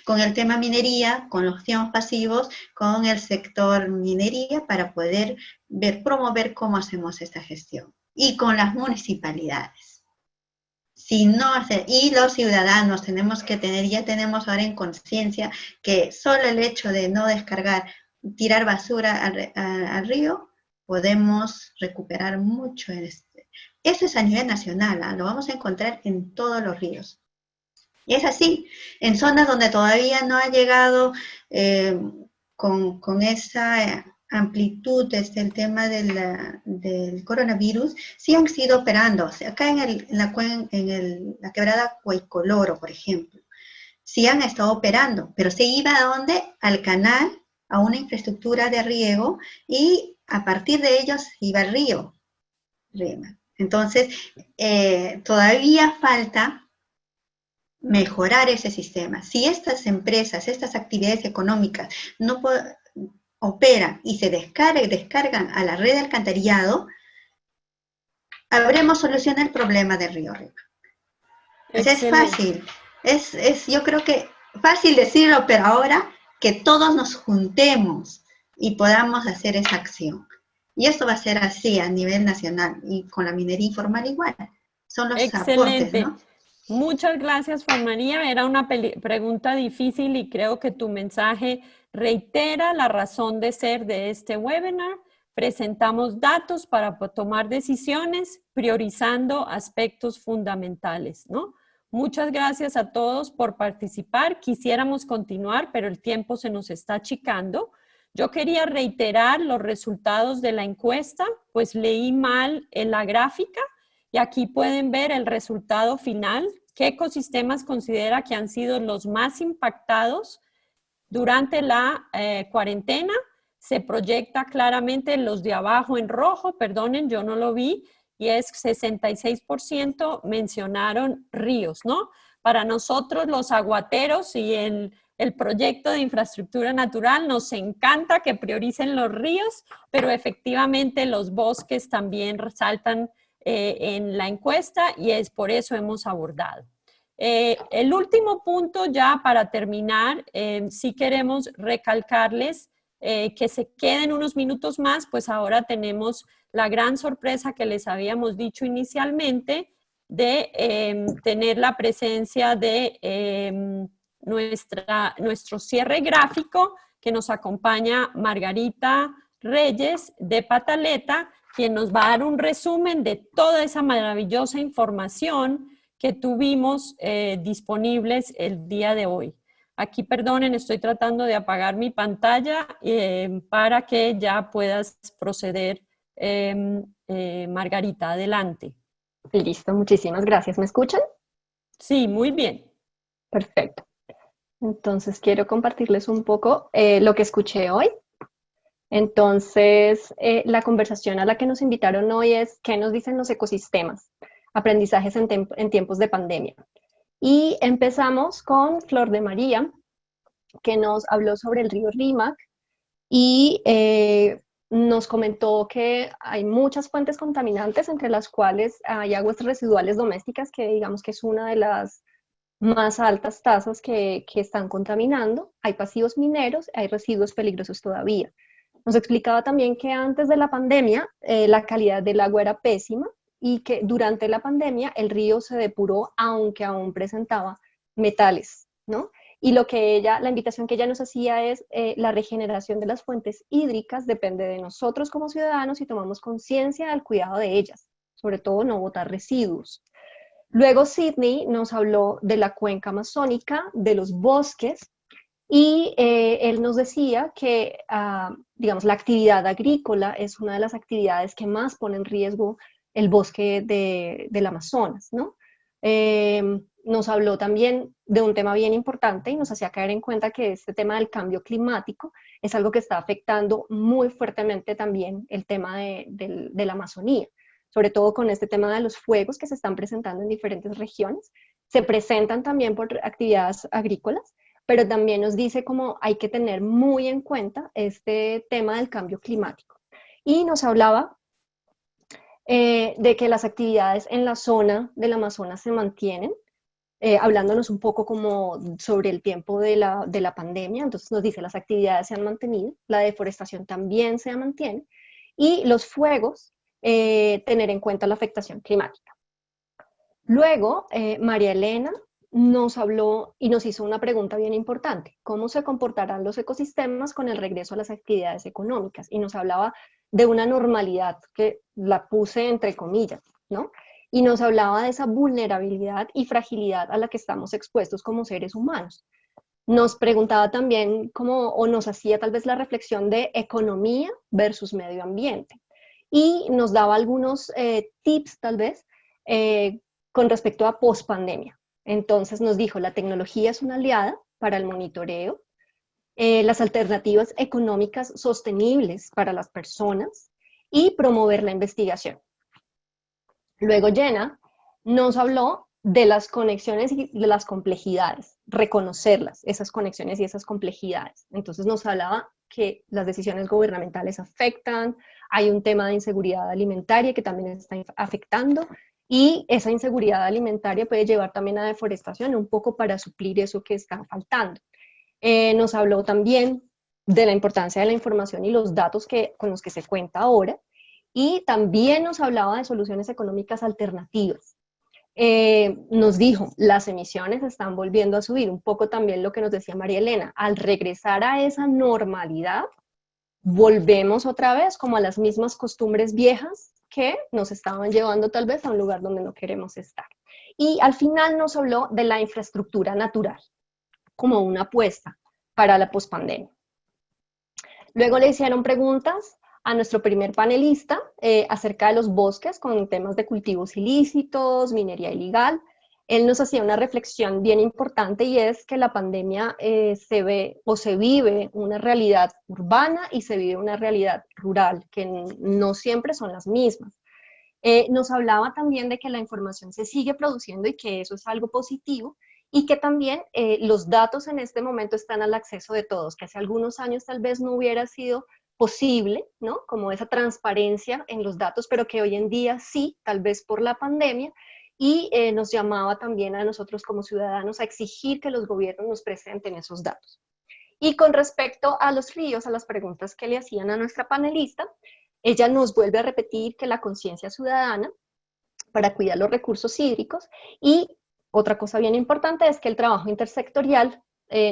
Con el tema minería, con los temas pasivos, con el sector minería para poder promover cómo hacemos esta gestión. Y con las municipalidades. Si no hace, y los ciudadanos tenemos que tener, ya tenemos ahora en conciencia que solo el hecho de no descargar, tirar basura al río, podemos recuperar mucho. Eso es a nivel nacional, ¿eh? Lo vamos a encontrar en todos los ríos. Y es así, en zonas donde todavía no ha llegado con esa amplitud desde el tema del coronavirus, sí han sido operando. O sea, acá en la quebrada Cuaycoloro, por ejemplo, sí han estado operando, pero se iba a dónde? Al canal, a una infraestructura de riego, y a partir de ellos iba al río. Entonces, todavía falta mejorar ese sistema. Si estas empresas, estas actividades económicas no operan y se descargan a la red de alcantarillado, habremos solucionado el problema del río arriba. O sea, es fácil. Yo creo que fácil decirlo, pero ahora que todos nos juntemos y podamos hacer esa acción. Y esto va a ser así a nivel nacional y con la minería informal igual. Son los aportes, ¿no? Muchas gracias, Juan María. Era una pregunta difícil y creo que tu mensaje reitera la razón de ser de este webinar. Presentamos datos para tomar decisiones priorizando aspectos fundamentales, ¿no? Muchas gracias a todos por participar. Quisiéramos continuar, pero el tiempo se nos está achicando. Yo quería reiterar los resultados de la encuesta, pues leí mal en la gráfica. Y aquí pueden ver el resultado final. ¿Qué ecosistemas considera que han sido los más impactados durante la cuarentena? Se proyecta claramente los de abajo en rojo, perdonen, yo no lo vi, y es 66% mencionaron ríos, ¿no? Para nosotros los aguateros y el proyecto de infraestructura natural nos encanta que prioricen los ríos, pero efectivamente los bosques también resaltan en la encuesta y es por eso hemos abordado. El último punto ya para terminar, sí queremos recalcarles que se queden unos minutos más, pues ahora tenemos la gran sorpresa que les habíamos dicho inicialmente de tener la presencia de nuestro cierre gráfico que nos acompaña Margarita Reyes de Pataleta, quien nos va a dar un resumen de toda esa maravillosa información que tuvimos disponibles el día de hoy. Aquí, perdonen, estoy tratando de apagar mi pantalla para que ya puedas proceder. Margarita, adelante. Listo, muchísimas gracias. ¿Me escuchan? Sí, muy bien. Perfecto. Entonces, quiero compartirles un poco lo que escuché hoy. Entonces, la conversación a la que nos invitaron hoy es ¿qué nos dicen los ecosistemas? Aprendizajes en tiempos de pandemia. Y empezamos con Flor de María, que nos habló sobre el río Rímac y nos comentó que hay muchas fuentes contaminantes, entre las cuales hay aguas residuales domésticas, que digamos que es una de las más altas tasas que están contaminando. Hay pasivos mineros, hay residuos peligrosos todavía. Nos explicaba también que antes de la pandemia la calidad del agua era pésima y que durante la pandemia el río se depuró aunque aún presentaba metales, ¿no? Y la invitación que ella nos hacía es la regeneración de las fuentes hídricas depende de nosotros como ciudadanos y tomamos conciencia del cuidado de ellas, sobre todo no botar residuos. Luego Sidney nos habló de la cuenca amazónica, de los bosques, y él nos decía que, digamos, la actividad agrícola es una de las actividades que más pone en riesgo el bosque del Amazonas, ¿no? Nos habló también de un tema bien importante y nos hacía caer en cuenta que este tema del cambio climático es algo que está afectando muy fuertemente también el tema de la Amazonía, sobre todo con este tema de los fuegos que se están presentando en diferentes regiones. Se presentan también por actividades agrícolas, pero también nos dice cómo hay que tener muy en cuenta este tema del cambio climático. Y nos hablaba de que las actividades en la zona del Amazonas se mantienen, hablándonos un poco como sobre el tiempo de la pandemia. Entonces nos dice, las actividades se han mantenido, la deforestación también se mantiene, y los fuegos, tener en cuenta la afectación climática. Luego, María Elena nos habló y nos hizo una pregunta bien importante: ¿cómo se comportarán los ecosistemas con el regreso a las actividades económicas? Y nos hablaba de una normalidad, que la puse entre comillas, ¿no? Y nos hablaba de esa vulnerabilidad y fragilidad a la que estamos expuestos como seres humanos. Nos preguntaba también o nos hacía tal vez la reflexión de economía versus medio ambiente. Y nos daba algunos tips tal vez con respecto a pospandemia. Entonces nos dijo, la tecnología es una aliada para el monitoreo, las alternativas económicas sostenibles para las personas y promover la investigación. Luego Jenna nos habló de las conexiones y de las complejidades, reconocerlas, esas conexiones y esas complejidades. Entonces nos hablaba que las decisiones gubernamentales afectan, hay un tema de inseguridad alimentaria que también está afectando, y esa inseguridad alimentaria puede llevar también a deforestación, un poco para suplir eso que está faltando. Nos habló también de la importancia de la información y los datos con los que se cuenta ahora, y también nos hablaba de soluciones económicas alternativas. Nos dijo, las emisiones están volviendo a subir, un poco también lo que nos decía María Elena, al regresar a esa normalidad, volvemos otra vez como a las mismas costumbres viejas que nos estaban llevando tal vez a un lugar donde no queremos estar. Y al final nos habló de la infraestructura natural, como una apuesta para la pospandemia. Luego le hicieron preguntas a nuestro primer panelista acerca de los bosques con temas de cultivos ilícitos, minería ilegal. Él nos hacía una reflexión bien importante, y es que la pandemia se ve o se vive una realidad urbana y se vive una realidad rural, que no siempre son las mismas. Nos hablaba también de que la información se sigue produciendo y que eso es algo positivo, y que también los datos en este momento están al acceso de todos, que hace algunos años tal vez no hubiera sido posible, ¿no? Como esa transparencia en los datos, pero que hoy en día sí, tal vez por la pandemia, y nos llamaba también a nosotros como ciudadanos a exigir que los gobiernos nos presenten esos datos. Y con respecto a los ríos, a las preguntas que le hacían a nuestra panelista, ella nos vuelve a repetir que la conciencia ciudadana para cuidar los recursos hídricos, y otra cosa bien importante es que el trabajo intersectorial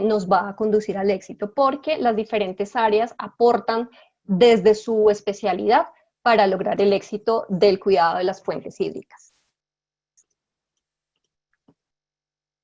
nos va a conducir al éxito, porque las diferentes áreas aportan desde su especialidad para lograr el éxito del cuidado de las fuentes hídricas.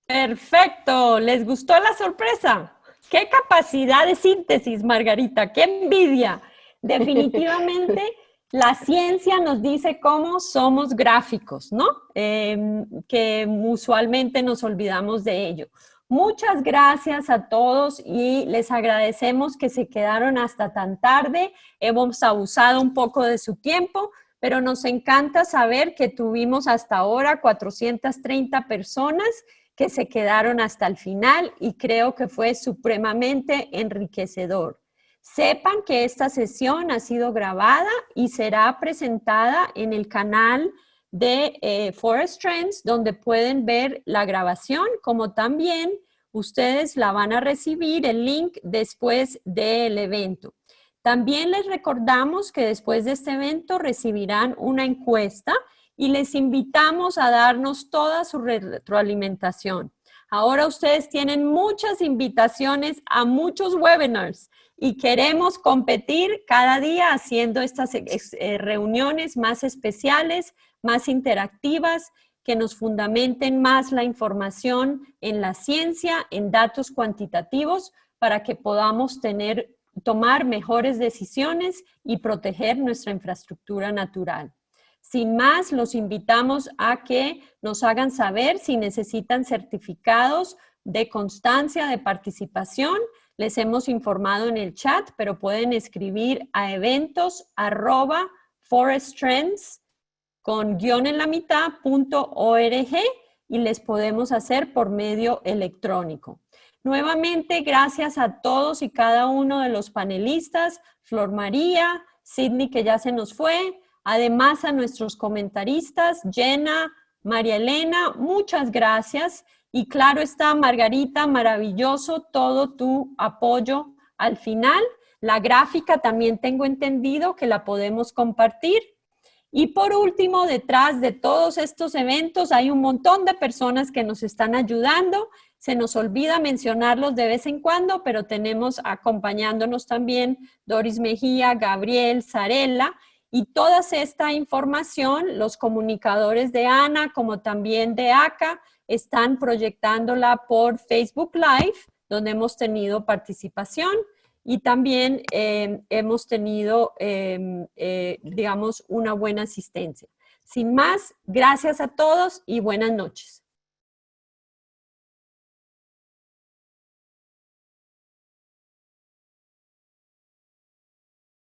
Perfecto, ¿les gustó la sorpresa? ¡Qué capacidad de síntesis, Margarita! ¡Qué envidia! Definitivamente la ciencia nos dice cómo somos gráficos, ¿no? Que usualmente nos olvidamos de ello. Muchas gracias a todos y les agradecemos que se quedaron hasta tan tarde. Hemos abusado un poco de su tiempo, pero nos encanta saber que tuvimos hasta ahora 430 personas que se quedaron hasta el final, y creo que fue supremamente enriquecedor. Sepan que esta sesión ha sido grabada y será presentada en el canal de Forest Trends, donde pueden ver la grabación, como también ustedes la van a recibir el link después del evento. También les recordamos que después de este evento recibirán una encuesta y les invitamos a darnos toda su retroalimentación. Ahora ustedes tienen muchas invitaciones a muchos webinars y queremos competir cada día haciendo estas reuniones más especiales, más interactivas, que nos fundamenten más la información en la ciencia, en datos cuantitativos, para que podamos tomar mejores decisiones y proteger nuestra infraestructura natural. Sin más, los invitamos a que nos hagan saber si necesitan certificados de constancia de participación. Les hemos informado en el chat, pero pueden escribir a eventos@foresttrends con guión en la mitad.org y les podemos hacer por medio electrónico. Nuevamente, gracias a todos y cada uno de los panelistas, Flor María, Sidney, que ya se nos fue, además a nuestros comentaristas, Jenna, María Elena, muchas gracias. Y claro está, Margarita, maravilloso todo tu apoyo al final. La gráfica también tengo entendido que la podemos compartir. Y por último, detrás de todos estos eventos hay un montón de personas que nos están ayudando. Se nos olvida mencionarlos de vez en cuando, pero tenemos acompañándonos también Doris Mejía, Gabriel, Sarela, y toda esta información, los comunicadores de ANA, como también de ACA, están proyectándola por Facebook Live, donde hemos tenido participación. Y también hemos tenido, digamos, una buena asistencia. Sin más, gracias a todos y buenas noches.